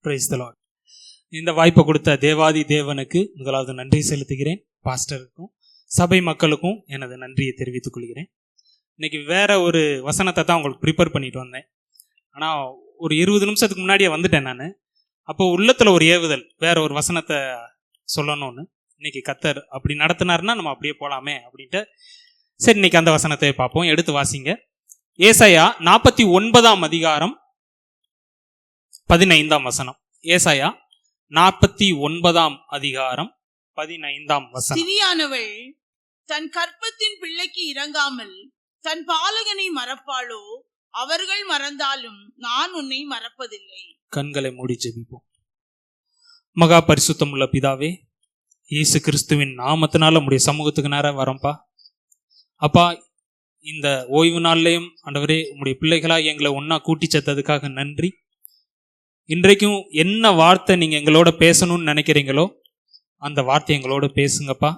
Praise the Lord. இந்த வாய்ப்பை கொடுத்த தேவாதி தேவனுக்கு முதலாவது நன்றி செலுத்துகிறேன். பாஸ்டருக்கும் சபை மக்களுக்கும் எனது நன்றியை தெரிவித்துக் கொள்கிறேன். இன்னைக்கு வேற ஒரு வசனத்தை தான் உங்களுக்கு ப்ரிப்பேர் பண்ணிட்டு வந்தேன். ஆனால் ஒரு 20 நிமிஷத்துக்கு முன்னாடியே வந்துட்டேன் நான். அப்போ உள்ளத்தில் ஒரு ஏவுதல், வேற ஒரு வசனத்தை சொல்லணும்னு. இன்னைக்கு கத்தர் அப்படி நடத்தினார்னா நம்ம அப்படியே போகலாமே அப்படின்ட்டு சரி இன்னைக்கு அந்த வசனத்தை பார்ப்போம். எடுத்து வாசிங்க. ஏசாயா 49 அதிகாரம் 15 வசனம். ஏசாயா 49 அதிகாரம் 15 வசனம். ஸ்திரியானவள் தன் கற்பத்தின் பிள்ளைக்கு இறங்காமல் தன் பாலகனை மறப்பாளோ? அவர்கள் மறந்தாலும் நான் உன்னை மறப்பதில்லை. கண்களை மூடி ஜெபிப்போம். மகா பரிசுத்தம் உள்ள பிதாவே, இயேசு கிறிஸ்துவின் நாமத்தினால நம்முடைய சமூகத்துக்கு நேரம் வரோம்ப்பா. அப்பா, இந்த ஓய்வு நாள்லையும் ஆண்டவரே உம்முடைய பிள்ளைகளாக எங்களை ஒன்றா கூட்டி சேர்த்ததுக்காக நன்றி. இன்றைக்கும் என்ன வார்த்தை நீங்கள் எங்களோட பேசணும்னு நினைக்கிறீங்களோ அந்த வார்த்தை எங்களோட பேசுங்கப்பா.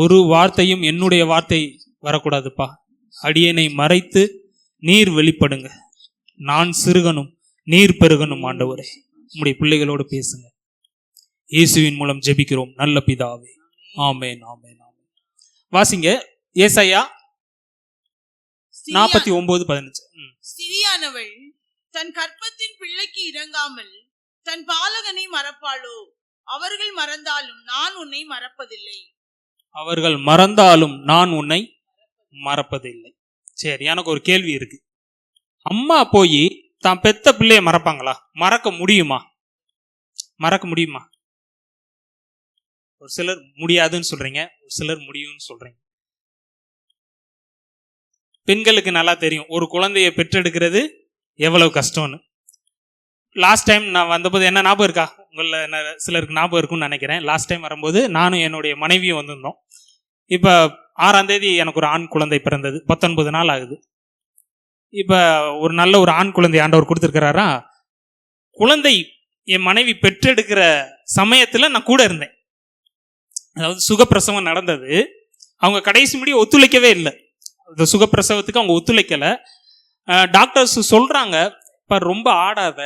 ஒரு வார்த்தையும் என்னுடைய வார்த்தை வரக்கூடாதுப்பா. அடியனை மறைத்து நீர் வெளிப்படுங்க. நான் சிறுகணும், நீர் பெருகணும். ஆண்டவரே உம்முடைய பிள்ளைகளோடு பேசுங்க. இயேசுவின் மூலம் ஜெபிக்கிறோம் நல்ல பிதாவே, ஆமென், ஆமென், ஆமென். வாசிங்க ஏசாயா 49:15. ஸ்திரியானவள் தன் கற்பத்தின் பிள்ளைக்கு இறங்காமல் தன் பாலகனை மறப்பாளோ? அவர்கள் மறந்தாலும் நான் உன்னை மறப்பதில்லை. அவர்கள் மறந்தாலும் நான் உன்னை மறப்பதில்லை. சரி, எனக்கு ஒரு கேள்வி இருக்கு. அம்மா போய் தான் பெத்த பிள்ளைய மறப்பாங்களா? மறக்க முடியுமா? மறக்க முடியுமா? ஒரு சிலர் முடியாதுன்னு சொல்றீங்க, ஒரு சிலர் முடியும்னு சொல்றீங்க. பெண்களுக்கு நல்லா தெரியும் ஒரு குழந்தையை பெற்றெடுக்கிறது எவ்வளவு கஷ்டம்னு. லாஸ்ட் டைம் நான் வந்தபோது என்ன ஞாபகம் இருக்கா? உங்களில் சிலருக்கு ஞாபகம் இருக்குன்னு நினைக்கிறேன். லாஸ்ட் டைம் வரும்போது நானும் என்னுடைய மனைவியும் வந்திருந்தோம். இப்போ 6ஆம் தேதி எனக்கு ஒரு ஆண் குழந்தை பிறந்தது. 19 நாள் ஆகுது. இப்போ ஒரு நல்ல ஒரு ஆண் குழந்தை ஆண்டவர் கொடுத்துருக்கிறாரா. குழந்தை என் மனைவி பெற்றெடுக்கிற சமயத்தில் நான் கூட இருந்தேன். அதாவது சுகப்பிரசவம் நடந்தது. அவங்க கடைசி முடிய ஒத்துழைக்கவே இல்லை. இந்த சுகப்பிரசவத்துக்கு அவங்க ஒத்துழைக்கலை. டாக்டர்ஸ் சொல்கிறாங்க, இப்போ ரொம்ப ஆடாத,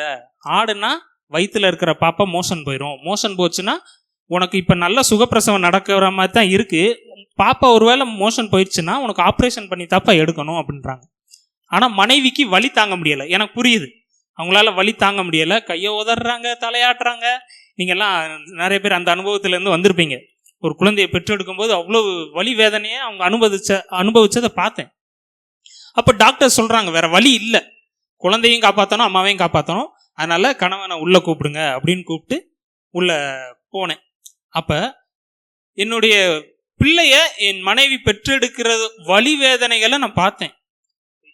ஆடுனா வயிற்றில் இருக்கிற பாப்பா மோஷன் போயிடும். மோஷன் போச்சுன்னா உனக்கு இப்போ நல்ல சுகப்பிரசவம் நடக்கிற மாதிரி தான் இருக்குது. பாப்பா ஒருவேளை மோஷன் போயிடுச்சுன்னா உனக்கு ஆப்ரேஷன் பண்ணி தாப்பா எடுக்கணும் அப்படின்றாங்க. ஆனால் மனைவிக்கு வலி தாங்க முடியலை. எனக்கு புரியுது, அவங்களால வலி தாங்க முடியலை. கையை உதறாங்க, தலையாட்டுறாங்க. நீங்கள்லாம் நிறைய பேர் அந்த அனுபவத்திலேருந்து வந்திருப்பீங்க. ஒரு குழந்தையை பெற்றெடுக்கும் போது அவ்வளோ வலி வேதனையை அவங்க அனுபவிச்சதை பார்த்தேன். அப்போ டாக்டர் சொல்கிறாங்க வேற வழி இல்லை, குழந்தையும் காப்பாற்றணும் அம்மாவையும் காப்பாற்றணும், அதனால கணவனை உள்ளே கூப்பிடுங்க அப்படின்னு கூப்பிட்டு உள்ளே போனேன். அப்போ என்னுடைய பிள்ளைய என் மனைவி பெற்றெடுக்கிற வலி வேதனைகளை நான் பார்த்தேன்.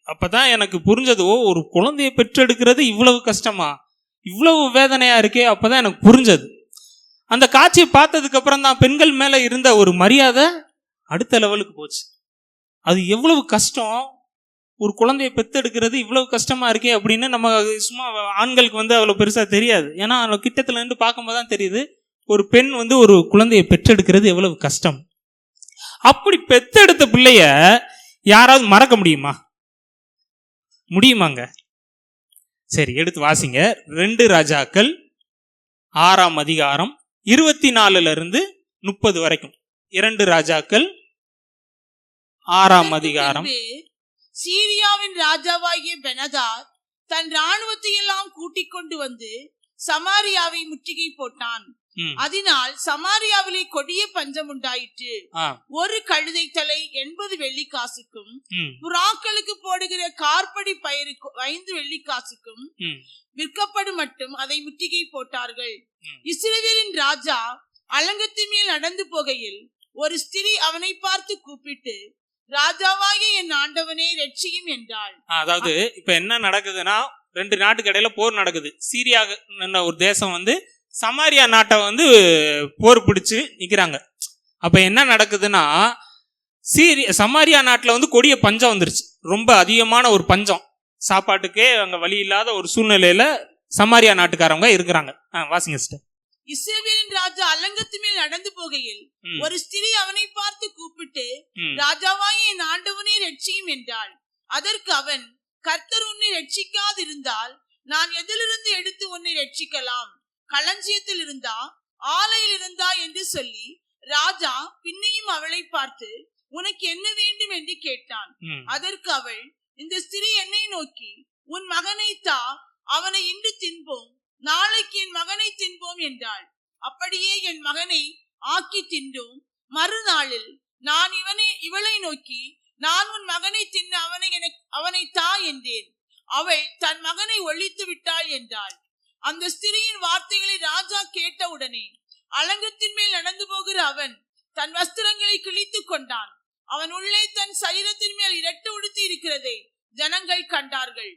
அப்போ தான் எனக்கு புரிஞ்சது, ஓ, ஒரு குழந்தையை பெற்றெடுக்கிறது இவ்வளவு கஷ்டமா, இவ்வளவு வேதனையாக இருக்கே. அப்போ தான் எனக்கு புரிஞ்சது. அந்த காட்சியை பார்த்ததுக்கு அப்புறம் தான் பெண்கள் மேலே இருந்த ஒரு மரியாதை அடுத்த லெவலுக்கு போச்சு. அது எவ்வளவு கஷ்டம், ஒரு குழந்தையை பெற்றெடுக்கிறது இவ்வளவு கஷ்டமா இருக்கே அப்படின்னு நம்ம சும்மா ஆண்களுக்கு அவ்வளோ பெருசாக தெரியாது. ஏன்னா கிட்டத்தில் நின்று பார்க்கும்போது தான் தெரியுது ஒரு பெண் ஒரு குழந்தையை பெற்றெடுக்கிறது எவ்வளவு கஷ்டம். அப்படி பெற்றெடுத்த பிள்ளைய யாராவது மறக்க முடியுமா? முடியுமாங்க? சரி, எடுத்து வாசிங்க. 2 ராஜாக்கள் 6ஆம் அதிகாரம் 24 to 30 வரைக்கும். 2 ராஜாக்கள் 6ஆம் அதிகாரம். சீரியாவின் ராஜாவாகிய பெனதாத் தன் இராணுவத்தை எல்லாம் கூட்டிக் கொண்டு வந்து சமாரியாவை முற்றுகை போட்டான். அதனால் சமாரியாவிலே கொடிய பஞ்சம் உண்டாயிற்று. ஒரு கழுதை தலை 80 வெள்ளிக்காசுக்கும் புறாக்களுக்கு போடுகிற கார்படி பயிருக்கு 5 வெள்ளிக்காசுக்கும் விற்கப்படும் மட்டும் அதை முற்றுகை போட்டார்கள். இஸ்ரவேலின் ராஜா அலங்கத்தின் மேல் நடந்து போகையில் ஒரு ஸ்திரீ அவனை பார்த்து கூப்பிட்டு, ராஜாவாகிய என் ஆண்டவனே ரட்சியும் என்றாள். அதாவது இப்ப என்ன நடக்குதுன்னா, 2 நாட்டுக்கு இடையில போர் நடக்குது. சீரியா ஒரு தேசம் சமாரியா நாட்டை போர் பிடிச்சு நிக்கிறாங்க. அப்ப என்ன நடக்குதுன்னா, சமாரியா நாட்டுல கொடிய பஞ்சம் வந்துருச்சு. ரொம்ப அதிகமான ஒரு பஞ்சம், சாப்பாட்டுக்கே அங்க வழி இல்லாத ஒரு சூழ்நிலையில சமாரியா நாட்டுக்காரங்க இருக்கிறாங்க. வாசிங்க சிஸ்டர். இஸ்ரவேலின் ராஜா அலங்கத்து மேல் நடந்து போகையில் ஒரு ஸ்திரீ அவனை பார்த்து கூப்பிட்டு, ராஜாவாகிய என் ஆண்டவனே ரட்சியும் என்றாள். அதற்கு அவன், கர்த்தர் உன்னை ரட்சிக்காதிருந்தால் நான் எதிலிருந்து எடுத்து உன்னை ரட்சிக்கலாம்? களஞ்சியத்தில் இருந்தா, ஆலையில் இருந்தா என்று சொல்லி ராஜா பின்னையும் அவளை பார்த்து, உனக்கு என்ன வேண்டும் என்று கேட்டான். அதற்கு அவள், இந்த ஸ்திரீ என்னை நோக்கி, உன் மகனை தா, அவனை இன்று தின்போம், நாளைக்கு என் மகனை தின்போம் என்றாள். அப்படியே என் மகனை ஆக்கி தின்றோம். மறுநாளில் நான் இவளை நோக்கி, நான் உன் மகனை தின்ன அவனை தா என்றேன். அவள் தன் மகனை ஒழித்து விட்டாள் என்றாள். அந்த ஸ்திரீயின் வார்த்தைகளை ராஜா கேட்டவுடனே அலங்கத்தின் மேல் நடந்து போகிற அவன் தன் வஸ்திரங்களை கிழித்துக் கொண்டான். அவன் உள்ளே தன் சரீரத்தின் மேல் இரட்டு உடுத்தி இருக்கிறதை ஜனங்கள் கண்டார்கள்.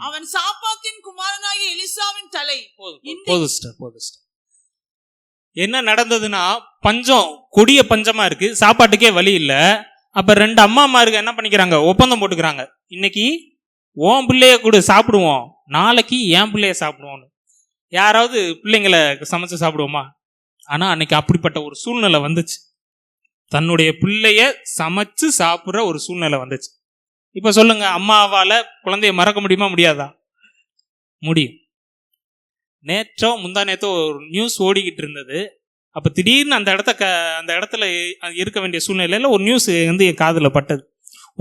அவன் சாப்பாத்தின் குமாரனாகிய எலிசாவின் தலை. என்ன நடந்ததுன்னா, பஞ்சம், கொடிய பஞ்சமா இருக்கு, சாப்பாட்டுக்கே வழி இல்ல. அப்ப ரெண்டு அம்மாமாருக்கு என்ன பண்ணிக்கிறாங்க, ஒப்பந்தம் போட்டுக்கிறாங்க. இன்னைக்கு உன் பிள்ளைய கூட சாப்பிடுவோம், நாளைக்கு என் பிள்ளைய சாப்பிடுவோம்னு. யாராவது பிள்ளைங்களை சமைச்சு சாப்பிடுவோமா? ஆனா அன்னைக்கு அப்படிப்பட்ட ஒரு சூழ்நிலை வந்துச்சு. தன்னுடைய பிள்ளைய சமைச்சு சாப்பிடுற ஒரு சூழ்நிலை வந்துச்சு. இப்ப சொல்லுங்க, அம்மாவால குழந்தைய மறக்க முடியுமா? முடியாதா? முடியும். நேற்றோ முந்தா நேற்றோ ஒரு நியூஸ் ஓடிக்கிட்டு இருந்தது. அப்ப திடீர்னு அந்த இடத்துல இருக்க வேண்டிய சூழ்நிலையில ஒரு நியூஸ் வந்து என் காதுல பட்டது.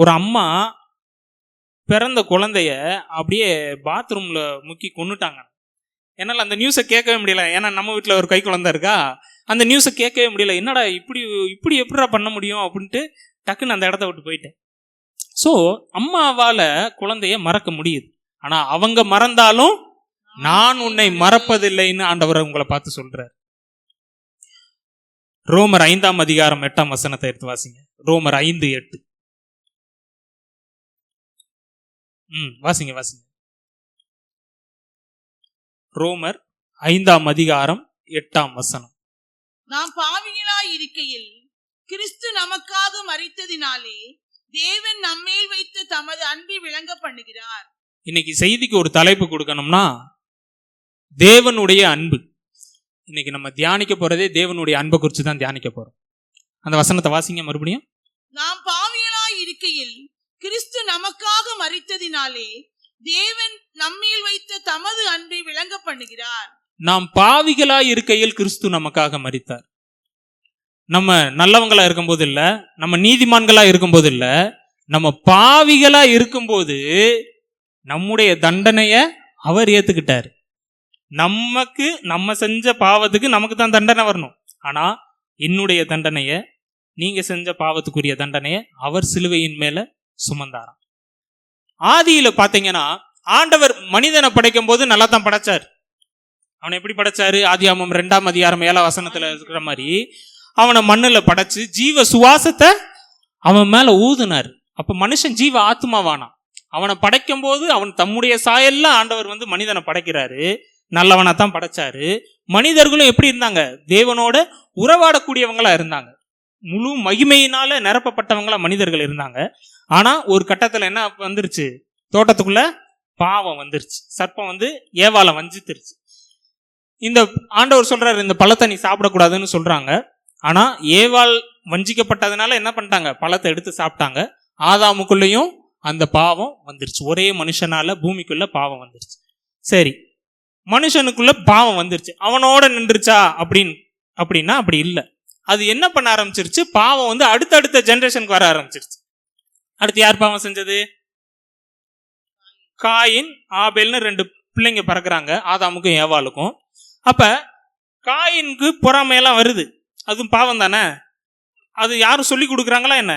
ஒரு அம்மா பிறந்த குழந்தைய அப்படியே பாத்ரூம்ல முக்கி கொன்னுட்டாங்க. என்னால் அந்த நியூஸை கேட்கவே முடியல. ஏன்னா நம்ம வீட்டில் ஒரு கை குழந்தை இருக்கா, அந்த நியூஸை கேட்கவே முடியல. என்னடா இப்படி எப்படிடா பண்ண முடியும் அப்படின்ட்டு டக்குன்னு அந்த இடத்த விட்டு போயிட்டேன். ஸோ அம்மாவால குழந்தைய மறக்க முடியுது. ஆனா அவங்க மறந்தாலும் நான் உன்னை மறப்பதில்லைன்னு ஆண்டவர் உங்களை பார்த்து சொல்றார். ரோமர் 5:8 எடுத்து வாசிங்க. ரோமர் 5:8. வாசிங்க. ரோமர் 5:8. நாம் பாவிகளாய் இருக்கையில் கிறிஸ்து நமக்காக மரித்ததினாலே தேவன் நம்மேல் வைத்த தமது அன்பை விளங்க பண்ணுகிறார். இன்னைக்கு செய்திக்கு ஒரு தலைப்பு கொடுக்கணும்னா, தேவனுடைய அன்பு. இன்னைக்கு நம்ம தியானிக்க போறதே தேவனுடைய அன்பை குறித்து தான் தியானிக்க போறோம். அந்த வசனத்தை வாசிங்க மறுபடியும். நாம் பாவிகளாய் இருக்கையில் கிறிஸ்து நமக்காக மரித்ததினாலே தேவன் நம்மேல் வைத்த தமது அன்பை விளங்க பண்ணுகிறார். நாம் பாவிகளாய் இருக்கையில் கிறிஸ்து நமக்காக மரித்தார். நம்ம நல்லவங்களா இருக்கும்போது இல்ல, நம்ம நீதிமான்களா இருக்கும்போது இல்ல, நம்ம பாவிகளா இருக்கும்போது நம்முடைய தண்டனைய அவர் ஏத்துக்கிட்டார். நம்ம செஞ்ச பாவத்துக்கு நமக்கு தான் தண்டனை வரணும். ஆனா என்னுடைய தண்டனைய, நீங்க செஞ்ச பாவத்துக்குரிய தண்டனைய அவர் சிலுவையின் மேல சுமந்தாராம். ஆதியில பாத்தீங்கன்னா, ஆண்டவர் மனிதனை படைக்கும் போது நல்லா தான் படைச்சார். அவனை எப்படி படைச்சாரு? ஆதியாகமம் 2:7 இருக்கிற மாதிரி அவனை மண்ணுல படைச்சு ஜீவ சுவாசத்தை அவன் மேல ஊதுனார். அப்ப மனுஷன் ஜீவ ஆத்மாவானா. அவனை படைக்கும் போது அவன் தம்முடைய சாயல்ல ஆண்டவர் வந்து மனிதனை படைக்கிறாரு. நல்லவனா தான் படைச்சாரு. மனிதர்களும் எப்படி இருந்தாங்க? தேவனோட உறவாடக்கூடியவங்களா இருந்தாங்க. முழு மகிமையினால நிரப்பப்பட்டவங்களா மனிதர்கள் இருந்தாங்க. ஆனா ஒரு கட்டத்துல என்ன வந்துருச்சு? தோட்டத்துக்குள்ள பாவம் வந்துருச்சு. சர்ப்பம் வந்து ஏவாளை வஞ்சித்துருச்சு. இந்த ஆண்டவர் சொல்றாரு, இந்த பழத்தை நீ சாப்பிடக்கூடாதுன்னு சொல்றாங்க. ஆனா ஏவாள் வஞ்சிக்கப்பட்டதுனால என்ன பண்ணிட்டாங்க? பழத்தை எடுத்து சாப்பிட்டாங்க. ஆதாமுக்குள்ளேயும் அந்த பாவம் வந்துருச்சு. ஒரே மனுஷனால பூமிக்குள்ள பாவம் வந்துருச்சு. சரி, மனுஷனுக்குள்ள பாவம் வந்துருச்சு, அவனோட நின்றுச்சா அப்படின்னா அப்படி இல்லை. அது என்ன பண்ண ஆரம்பிச்சிருச்சு? பாவம் வந்து அடுத்தடுத்த ஜெனரேஷனுக்கு வர ஆரம்பிச்சிருச்சு. அடுத்து யார் பாவம் செஞ்சது? காயின், ஆபேல்னு 2 பிள்ளைங்க பிறக்கிறாங்க, ஆதாமுக்கும் ஏவாளுக்கும். அப்ப காயினுக்கு பொறாமையெல்லாம் வருது. அதுவும் பாவம் தானே. அது யாரும் சொல்லி கொடுக்குறாங்களா? என்ன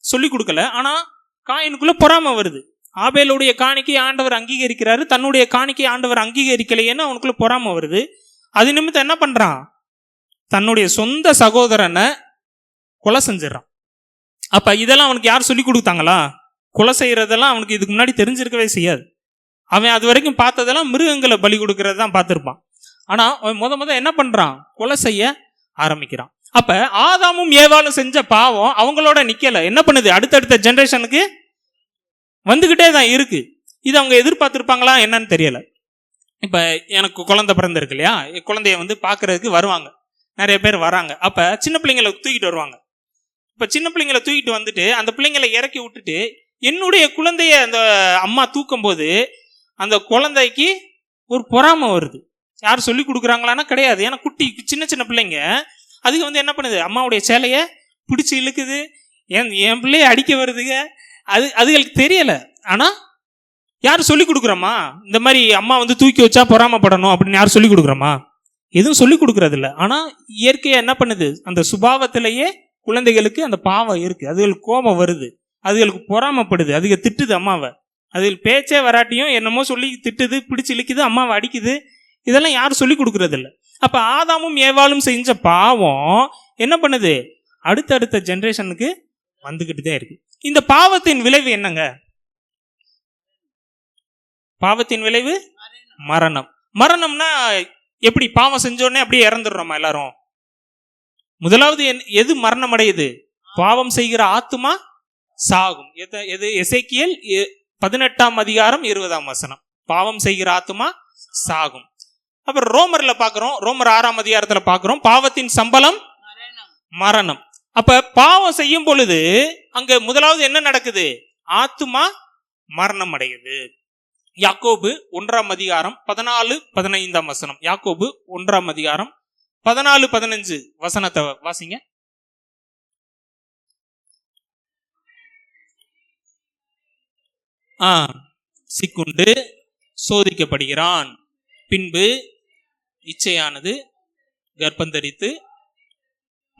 சொல்லி கொடுக்கல. ஆனா காயினுக்குள்ள பொறாமை வருது. ஆபேலுடைய காணிக்கை ஆண்டவர் அங்கீகரிக்கிறாரு, தன்னுடைய காணிக்கை ஆண்டவர் அங்கீகரிக்கலையேன்னு அவனுக்குள்ள பொறாமை வருது. அது நிமித்தம் என்ன பண்றான்? தன்னுடைய சொந்த சகோதரனை கொலை செஞ்சிடறான். அப்ப இதெல்லாம் அவனுக்கு யார் சொல்லி கொடுத்தாங்களா? கொலை செய்யறதெல்லாம் அவனுக்கு இதுக்கு முன்னாடி தெரிஞ்சிருக்கவே செய்யாது. அவன் அது வரைக்கும் பார்த்ததெல்லாம் மிருகங்களை பலி கொடுக்கறது தான் பார்த்துருப்பான். ஆனா அவன் முத என்ன பண்றான்? கொலை செய்ய ஆரம்பிக்கிறான். அப்ப ஆதாமும் ஏவாளும் செஞ்ச பாவம் அவங்களோட நிக்கல. என்ன பண்ணுது? அடுத்தடுத்த ஜெனரேஷனுக்கு வந்துகிட்டே தான் இருக்கு. இது அவங்க எதிர்பார்த்திருப்பாங்களா என்னன்னு தெரியல. இப்ப எனக்கு குழந்தை பிறந்திருக்கு இல்லையா, குழந்தைய வந்து பாக்குறதுக்கு வருவாங்க, நிறைய பேர் வராங்க. அப்ப சின்ன பிள்ளைங்களை தூக்கிட்டு வருவாங்க. இப்ப சின்ன பிள்ளைங்களை தூக்கிட்டு வந்துட்டு அந்த பிள்ளைங்களை இறக்கி விட்டுட்டு என்னுடைய குழந்தைய அந்த அம்மா தூக்கும் போது அந்த குழந்தைக்கு ஒரு பொறாமை வருது. யார் சொல்லி கொடுக்குறாங்களான்னா கிடையாது. ஏன்னா குட்டி சின்ன சின்ன பிள்ளைங்க அதுக்கு வந்து என்ன பண்ணுது, அம்மாவுடைய சேலையை பிடிச்சி இழுக்குது, என் பிள்ளைய அடிக்க வருதுங்க. அதுகளுக்கு தெரியல. ஆனால் யார் சொல்லி கொடுக்குறோமா இந்த மாதிரி அம்மா வந்து தூக்கி வச்சா பொறாமப்படணும் அப்படின்னு யார் சொல்லி கொடுக்குறோமா? எதுவும் சொல்லி கொடுக்கறது இல்லை. ஆனால் இயற்கையாக என்ன பண்ணுது, அந்த சுபாவத்திலேயே குழந்தைகளுக்கு அந்த பாவம் இருக்குது. அதுகளுக்கு கோபம் வருது, அதுகளுக்கு பொறாமப்படுது, அதுக்கு திட்டுது அம்மாவை. அதில் பேச்சே வராட்டியும் என்னமோ சொல்லி திட்டுது, பிடிச்சி இழுக்குது, அம்மாவை அடிக்குது. இதெல்லாம் யாரும் சொல்லி கொடுக்கறது இல்லை. அப்போ ஆதாமும் ஏவாளும் செஞ்ச பாவம் என்ன பண்ணுது, அடுத்தடுத்த ஜென்ரேஷனுக்கு வந்துக்கிட்டு தான் இருக்கு. இந்த பாவத்தின் விளைவு என்னங்க? பாவத்தின் விளைவு மரணம். மரணம்னா எப்படி? பாவம் செஞ்சோடனே அப்படியே இறந்துடுறோமா எல்லாரும்? முதலாவது எது மரணம் அடையுது? பாவம் செய்கிற ஆத்துமா சாகும். எது? எசேக்கியேல் 18ஆம் அதிகாரம் 20ஆம் வசனம். பாவம் செய்கிற ஆத்துமா சாகும். அப்புறம் ரோமர்ல பாக்குறோம், ரோமர் 6ஆம் அதிகாரத்துல பாக்குறோம், பாவத்தின் சம்பளம் மரணம். அப்ப பாவம் செய்யும் பொழுது அங்க முதலாவது என்ன நடக்குது? ஆத்துமா மரணம் அடையுது. யாக்கோபு 1ஆம் அதிகாரம் 14-15ஆம் வசனம். யாக்கோபு 1ஆம் அதிகாரம் 14-15 வசனத்தை வாசிங்க. சிக்குண்டு சோதிக்கப்படுகிறான், பின்பு இச்சையானது கர்ப்பந்தரித்து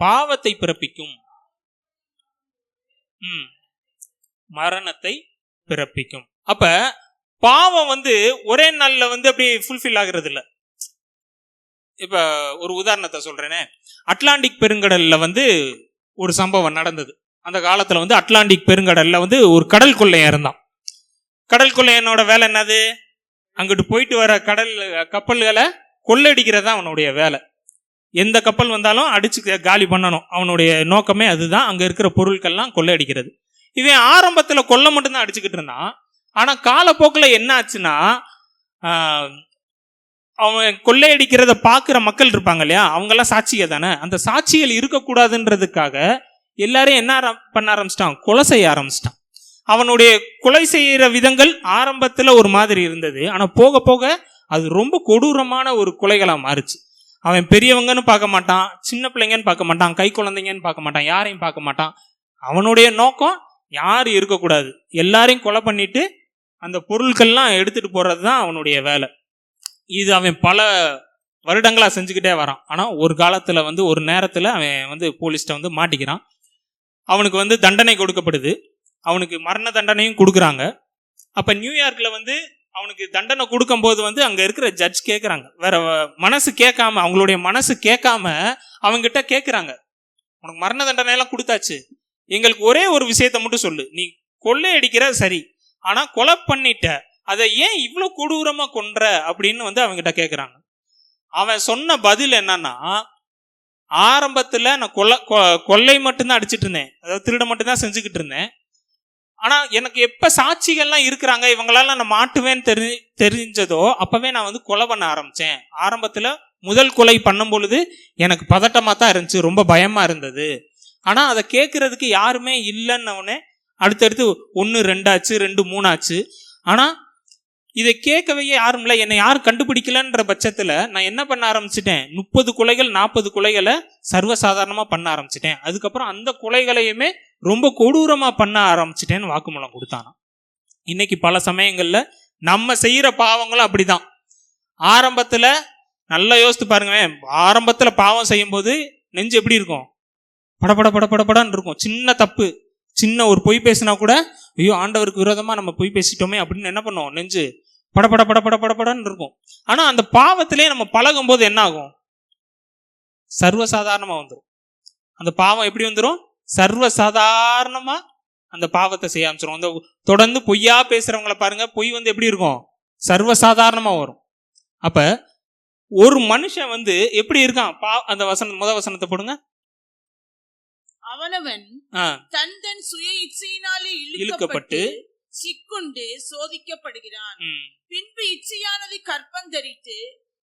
பாவத்தை பிறப்பிக்கும், மரணத்தை பிறப்பிக்கும். அப்ப பாவம் வந்து ஒரே நாள்ல வந்து அப்படி ஃபுல்ஃபில் ஆகுறது இல்லை. இப்ப ஒரு உதாரணத்தை சொல்றேனே, அட்லாண்டிக் பெருங்கடல்ல வந்து ஒரு சம்பவம் நடந்தது. அந்த காலத்துல வந்து அட்லாண்டிக் பெருங்கடல்ல வந்து ஒரு கடல் கொள்ளையன் இருந்தான். கடல் கொள்ளையனோட வேலை என்னது? அங்கிட்டு போயிட்டு வர கப்பல்களை கொள்ளையடிக்கிறது தான் அவனுடைய வேலை. எந்த கப்பல் வந்தாலும் அடிச்சு காலி பண்ணணும், அவனுடைய நோக்கமே அதுதான். அங்க இருக்கிற பொருட்கள்லாம் கொள்ளையடிக்கிறது. இவன் ஆரம்பத்துல கொள்ளை மட்டும்தான் அடிச்சுக்கிட்டு இருந்தான். ஆனா காலப்போக்கில் என்ன ஆச்சுன்னா, அவன் கொள்ளையடிக்கிறத பார்க்குற மக்கள் இருப்பாங்க இல்லையா, அவங்கெல்லாம் சாட்சிகள் தானே. அந்த சாட்சிகள் இருக்கக்கூடாதுன்றதுக்காக எல்லாரையும் என்ன பண்ண ஆரம்பிச்சிட்டான்? கொலை செய்ய ஆரம்பிச்சிட்டான். அவனுடைய கொலை செய்கிற விதங்கள் ஆரம்பத்தில் ஒரு மாதிரி இருந்தது, ஆனால் போக போக அது ரொம்ப கொடூரமான ஒரு கொலைகளாக மாறுச்சு. அவன் பெரியவங்கன்னு பார்க்க மாட்டான், சின்ன பிள்ளைங்கன்னு பார்க்க மாட்டான், கை குழந்தைங்கன்னு பார்க்க மாட்டான், யாரையும் பார்க்க மாட்டான். அவனுடைய நோக்கம் யாரும் இருக்கக்கூடாது, எல்லாரையும் கொலை பண்ணிட்டு அந்த பொருட்கள்லாம் எடுத்துட்டு போறது தான் அவனுடைய வேலை. இது அவன் பல வருடங்களா செஞ்சுக்கிட்டே வரான். ஆனால் ஒரு காலத்தில் வந்து ஒரு நேரத்தில் அவன் வந்து போலீஸ்கிட்ட வந்து மாட்டிக்கிறான். அவனுக்கு வந்து தண்டனை கொடுக்கப்படுது, அவனுக்கு மரண தண்டனையும் கொடுக்குறாங்க. அப்போ நியூயார்க்கில் வந்து அவனுக்கு தண்டனை கொடுக்கும்போது வந்து அங்கே இருக்கிற ஜட்ஜ் கேட்குறாங்க, வேற மனசு கேட்காம, அவங்களுடைய மனசு கேட்காம அவங்ககிட்ட கேட்குறாங்க, உனக்கு மரண தண்டனையெல்லாம் கொடுத்தாச்சு, எங்களுக்கு ஒரே ஒரு விஷயத்த மட்டும் சொல்லு, நீ கொள்ளையடிக்கிற சரி, ஆனால் கொலை பண்ணிட்ட, அதை ஏன் இவ்வளோ கொடூரமாக கொன்ற அப்படின்னு வந்து அவங்ககிட்ட கேட்குறாங்க. அவன் சொன்ன பதில் என்னன்னா, ஆரம்பத்தில் நான் கொள்ளை மட்டும்தான் அடிச்சுட்டு இருந்தேன், அதாவது திருட மட்டும்தான் செஞ்சுக்கிட்டு இருந்தேன். ஆனால் எனக்கு எப்போ சாட்சிகள்லாம் இருக்கிறாங்க, இவங்களால நான் மாட்டுவேன்னு தெரிஞ்சதோ அப்போவே நான் வந்து கொலை பண்ண ஆரம்பித்தேன். ஆரம்பத்தில் முதல் கொலை பண்ணும் பொழுது எனக்கு பதட்டமாக தான் இருந்துச்சு, ரொம்ப பயமாக இருந்தது. ஆனால் அதை கேட்குறதுக்கு யாருமே இல்லைன்னொடனே அடுத்தடுத்து 1, 2 ஆச்சு, 2, 3 ஆச்சு. ஆனால் இதை கேட்கவே யாரும் இல்லை, என்னை யாரும் கண்டுபிடிக்கலன்ற பட்சத்தில் நான் என்ன பண்ண ஆரம்பிச்சிட்டேன், 30 கொலைகள் 40 கொலைகளை சர்வசாதாரணமாக பண்ண ஆரம்பிச்சிட்டேன். அதுக்கப்புறம் அந்த கொலைகளையுமே ரொம்ப கொடூரமாக பண்ண ஆரம்பிச்சிட்டேன்னு வாக்குமூலம் கொடுத்தானா. இன்னைக்கு பல சமயங்களில் நம்ம செய்கிற பாவங்களும் அப்படிதான். ஆரம்பத்தில் நல்லா யோசித்து பாருங்க, ஆரம்பத்தில் பாவம் செய்யும்போது நெஞ்சு எப்படி இருக்கும்? படபட படபடன்னு இருக்கும். சின்ன தப்பு, சின்ன ஒரு பொய் பேசினா கூட, ஐயோ ஆண்டவருக்கு விரோதமாக நம்ம பொய் பேசிட்டோமே அப்படின்னு என்ன பண்ணுவோம், நெஞ்சு படபட படபட படபடன்னு இருக்கும். ஆனால் அந்த பாவத்திலே நம்ம பழகும் போது என்ன ஆகும்? சர்வசாதாரணமாக வந்துடும். அந்த பாவம் எப்படி வந்துடும்? சர்வசாதாரணமாக அந்த பாவத்தை செய்ய ஆரம்பிச்சிடும். அந்த தொடர்ந்து பொய்யா பேசுறவங்களை பாருங்க, பொய் வந்து எப்படி இருக்கும்? சர்வசாதாரணமாக வரும். அப்போ ஒரு மனுஷன் வந்து எப்படி இருக்கான்? அந்த முதல் வசனத்தை போடுங்க. அவனவன் தன் சுய இச்சையினாலே இழுக்கப்பட்டு சிக்குண்டு சோதிக்கப்படுகிறான். பின்பு இச்சையானது கற்பந்தரித்து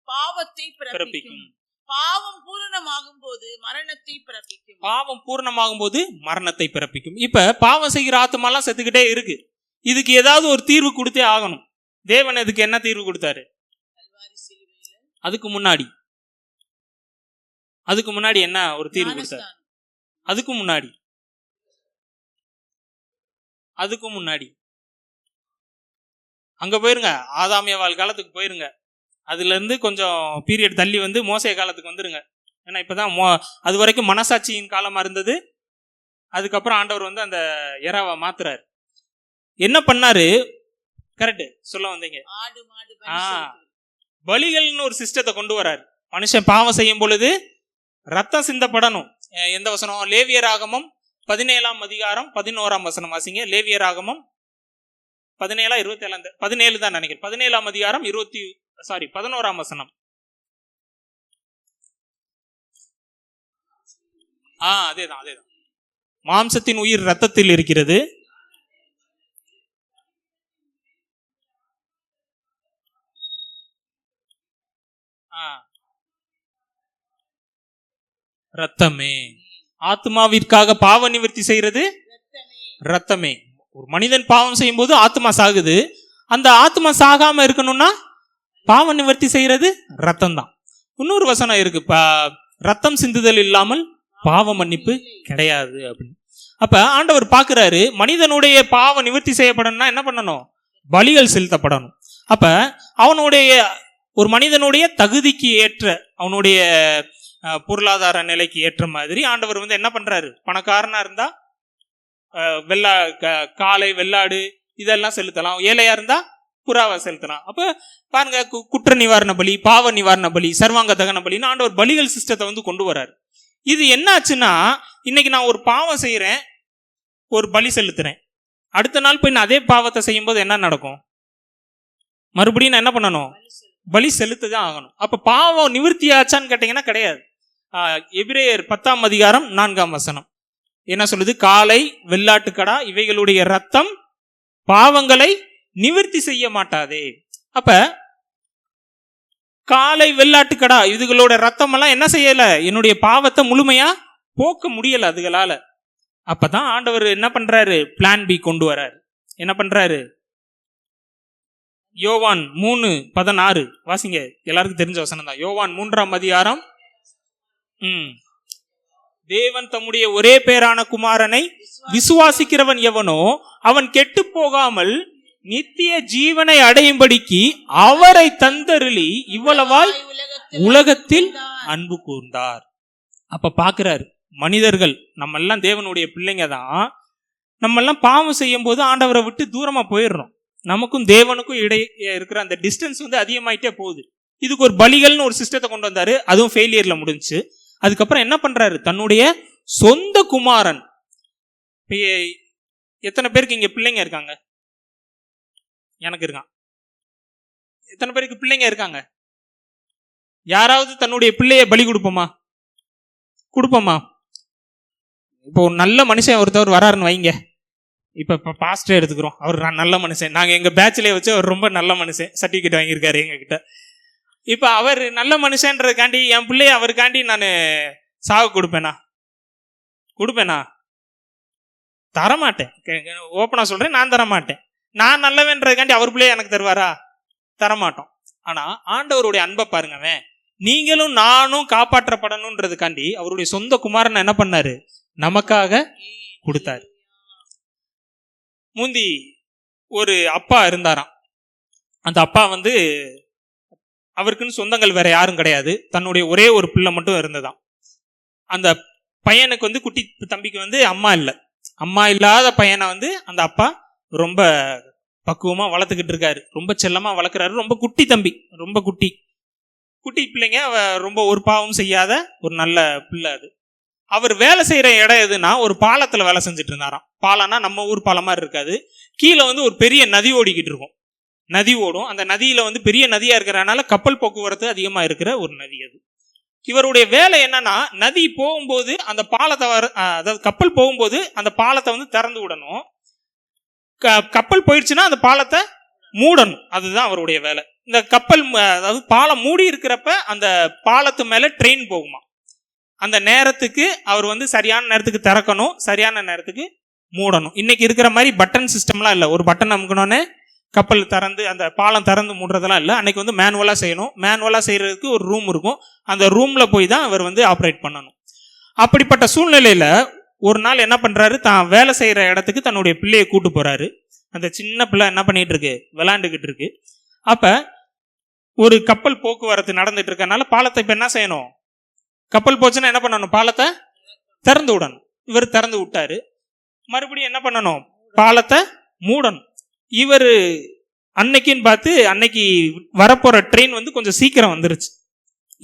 பாவத்தை பிறப்பிக்கும். பாவம் பூரணமாகும் போது மரணத்தை பிறப்பிக்கும். பாவம் பூரணமாகும் போது மரணத்தை பிறப்பிக்கும். இப்ப பாவம் செய்கிற ஆத்மாலாம் செத்துக்கிட்டே இருக்கு. இதுக்கு ஏதாவது ஒரு தீர்வு கொடுத்தே ஆகணும். தேவன் இதுக்கு என்ன தீர்வு கொடுத்தாரு? அதுக்கு முன்னாடி என்ன ஒரு தீர்வு கொடுத்தார்? அதுக்கு முன்னாடி அங்க போயிருங்க, ஆதாமியவாள் காலத்துக்கு போயிருங்க. அதுல இருந்து கொஞ்சம் பீரியட் தள்ளி வந்து மோசே காலத்துக்கு வந்துருங்க. ஏன்னா இப்பதான் அது வரைக்கும் மனசாட்சியின் காலமா இருந்தது. அதுக்கப்புறம் ஆண்டவர் வந்து அந்த எறாவை மாத்துறாரு. என்ன பண்ணாரு? கரெக்ட் சொல்ல வந்தீங்க. பலிகள்னு ஒரு சிஸ்டத்தை கொண்டு வராரு. மனுஷன் பாவம் செய்யும் பொழுது ரத்தம் சிந்தப்படணும். எந்த வசனம்? லேவியராகமம் 17ஆம் அதிகாரம் 11ஆம் வசனம் வாசிங்க. லேவியராகமம் 17 தான் நினைக்கிறேன். 17ஆம் அதிகாரம் 11ஆம் வசனம். அதேதான். மாம்சத்தின் உயிர் ரத்தத்தில் இருக்கிறது. ரத்தமே ஆத்மாவிற்காக பாவ நிவர்த்தி செய்யறது ரத்தமே. ஒரு மனிதன் பாவம் செய்யும் போது ஆத்மா சாகுது. அந்த ஆத்மா சாகாம இருக்கணும்னா பாவ நிவர்த்தி செய்யறது ரத்தம் தான். இன்னொரு வசனம் இருக்கு, ரத்தம் சிந்துதல் இல்லாமல் பாவ மன்னிப்பு கிடையாது அப்படின்னு. அப்ப ஆண்டவர் பாக்குறாரு, மனிதனுடைய பாவ நிவர்த்தி செய்யப்படணும்னா என்ன பண்ணணும்? பலிகள் செலுத்தப்படணும். அப்ப அவனுடைய ஒரு மனிதனுடைய தகுதிக்கு ஏற்ற, அவனுடைய பொருளாதார நிலைக்கு ஏற்ற மாதிரி ஆண்டவர் வந்து என்ன பண்றாரு? பணக்காரனா இருந்தா காளை வெள்ளாடு இதெல்லாம் செலுத்தலாம். ஏழையா இருந்தா புறாவை செலுத்தலாம். அப்ப பாருங்க, குற்ற நிவாரண பலி, பாவ நிவாரண பலி, சர்வாங்க தகன பலின்னு ஆண்டவர் பலிகள் சிஸ்டத்தை வந்து கொண்டு வராரு. இது என்ன ஆச்சுன்னா, இன்னைக்கு நான் ஒரு பாவம் செய்யறேன், ஒரு பலி செலுத்துறேன். அடுத்த நாள் போய் நான் அதே பாவத்தை செய்யும் போது என்ன நடக்கும்? மறுபடியும் நான் என்ன பண்ணணும்? பலி செலுத்ததான் ஆகணும். அப்ப பாவம் நிவர்த்தி ஆச்சான்னு கேட்டீங்கன்னா கிடையாது. எபிரேயர் 10ஆம் அதிகாரம் 4ஆம் வசனம் என்ன சொல்லுது? காளை வெள்ளாட்டுக்கடா இவைகளுடைய ரத்தம் பாவங்களை நிவர்த்தி செய்ய மாட்டாதே. அப்ப காளை வெள்ளாட்டுக்கடா இதுகளோட ரத்தம் எல்லாம் என்ன செய்யல? என்னுடைய பாவத்தை முழுமையா போக்க முடியல அதுகளால. அப்பதான் ஆண்டவர் என்ன பண்றாரு? பிளான் பி கொண்டு வராரு. என்ன பண்றாரு? யோவான் 3:16 வாசிங்க. எல்லாருக்கும் தெரிஞ்ச வசனம் தான். யோவான் 3ஆம் அதிகாரம். தேவன் தம்முடைய ஒரே பேரான குமாரனை விசுவாசிக்கிறவன் எவனோ அவன் கெட்டு போகாமல் நித்திய ஜீவனை அடையும்படிக்கு அவரை தந்தருளி இவ்வளவாய் உலகத்தில் அன்பு கூர்ந்தார். அப்ப பாக்குறாரு, மனிதர்கள் நம்ம எல்லாம் தேவனுடைய பிள்ளைங்க தான். நம்ம எல்லாம் பாவம் செய்யும் போது ஆண்டவரை விட்டு தூரமா போயிடுறோம். நமக்கும் தேவனுக்கும் இடையே இருக்கிற அந்த டிஸ்டன்ஸ் வந்து அதிகமாயிட்டே போகுது. இதுக்கு ஒரு பலிகள்னு ஒரு சிஸ்டத்தை கொண்டு வந்தாரு. அதுவும் ஃபெயிலியர்ல முடிஞ்சு. அதுக்கப்புறம் என்ன பண்றாரு? தன்னுடைய சொந்த குமாரன். எத்தனை பேருக்கு இங்க பிள்ளைங்க இருக்காங்க? எனக்கு இருக்கான். எத்தனை பேருக்கு பிள்ளைங்க இருக்காங்க? யாராவது தன்னுடைய பிள்ளைய பலி கொடுப்போமா? இப்போ ஒரு நல்ல மனுஷன் ஒருத்தவர் வராருன்னு வைங்க. இப்ப பாஸ்டர் எடுத்துக்கிறோம். அவர் நல்ல மனுஷன். நாங்க எங்க பேட்ச்லயே வச்சு அவர் ரொம்ப நல்ல மனுஷன், சர்டிபிகேட் வாங்கியிருக்காரு எங்க கிட்ட. இப்ப அவர் நல்ல மனுஷன்றதுக்காண்டி என் பிள்ளைய அவருக்காண்டி நான் சாவு கொடுப்பேனா? தரமாட்டேன். ஓப்பனா சொல்றேன், நான் தரமாட்டேன். நான் நல்லவன்றதுக்காண்டி அவர் பிள்ளைய எனக்கு தருவாரா? தரமாட்டோம். ஆனா ஆண்டவருடைய அன்பை பாருங்க. நீங்களும் நானும் காப்பாற்றப்படணும்ன்றதுக்காண்டி அவருடைய சொந்த குமாரன் என்ன பண்ணாரு? நமக்காக கொடுத்தாரு. முந்தி ஒரு அப்பா இருந்தாராம். அந்த அப்பா வந்து அவருக்குன்னு சொந்தங்கள் வேற யாரும் கிடையாது. தன்னுடைய ஒரே ஒரு பிள்ளை மட்டும் இருந்ததாம். அந்த பையனுக்கு வந்து குட்டி தம்பிக்கு வந்து அம்மா இல்லாத பையனை வந்து அந்த அப்பா ரொம்ப பக்குவமா வளர்த்துக்கிட்டு இருக்காரு. ரொம்ப செல்லமா வளர்க்குறாரு. ரொம்ப குட்டி தம்பி, ரொம்ப குட்டி பிள்ளைங்க. ரொம்ப ஒரு பாவம் செய்யாத ஒரு நல்ல பிள்ளை அது. அவர் வேலை செய்யற இடம் எதுனா ஒரு பாலத்துல வேலை செஞ்சுட்டு இருந்தாராம். பாலம்னா நம்ம ஊர் பாலம் மாதிரி இருக்காது. கீழே வந்து ஒரு பெரிய நதி ஓடிக்கிட்டு இருக்கும். நதி ஓடும். அந்த நதியில வந்து பெரிய நதியா இருக்கிறதுனால கப்பல் போக்குவரத்து அதிகமா இருக்கிற ஒரு நதி அது. இவருடைய வேலை என்னன்னா, நதி போகும்போது அந்த பாலத்தை அதாவது கப்பல் போகும்போது அந்த பாலத்தை வந்து திறந்து விடணும். கப்பல் போயிடுச்சுன்னா அந்த பாலத்தை மூடணும். அதுதான் அவருடைய வேலை. இந்த கப்பல் அதாவது பாலம் மூடி இருக்கிறப்ப அந்த பாலத்து மேல ட்ரெயின் போகுமா. அந்த நேரத்துக்கு அவர் வந்து சரியான நேரத்துக்கு திறக்கணும், சரியான நேரத்துக்கு மூடணும். இன்னைக்கு இருக்கிற மாதிரி பட்டன் சிஸ்டம்லாம் இல்லை. ஒரு பட்டன் அமுக்கணும்னு கப்பல் திறந்து அந்த பாலம் திறந்து மூடுறதெல்லாம் இல்லை. அன்னைக்கு வந்து மேனுவலாக செய்யணும். மேனுவலாக செய்யறதுக்கு ஒரு ரூம் இருக்கும். அந்த ரூம்ல போய் தான் அவர் வந்து ஆப்ரேட் பண்ணணும். அப்படிப்பட்ட சூழ்நிலையில ஒரு நாள் என்ன பண்றாரு, தான் வேலை செய்யற இடத்துக்கு தன்னுடைய பிள்ளையை கூட்டு போறாரு. அந்த சின்ன பிள்ளை என்ன பண்ணிட்டு இருக்கு, விளையாண்டுகிட்டு இருக்கு. அப்ப ஒரு கப்பல் போக்குவரத்து நடந்துட்டு இருக்கனால பாலத்தை இப்ப என்ன செய்யணும், கப்பல் போச்சுன்னா என்ன பண்ணணும், பாலத்தை திறந்து விடணும். இவர் திறந்து விட்டாரு. மறுபடியும் என்ன பண்ணணும், பாலத்தை மூடணும். இவர் அன்னைக்குன்னு பார்த்து அன்னைக்கு வரப்போற ட்ரெயின் வந்து கொஞ்சம் சீக்கிரம் வந்துருச்சு.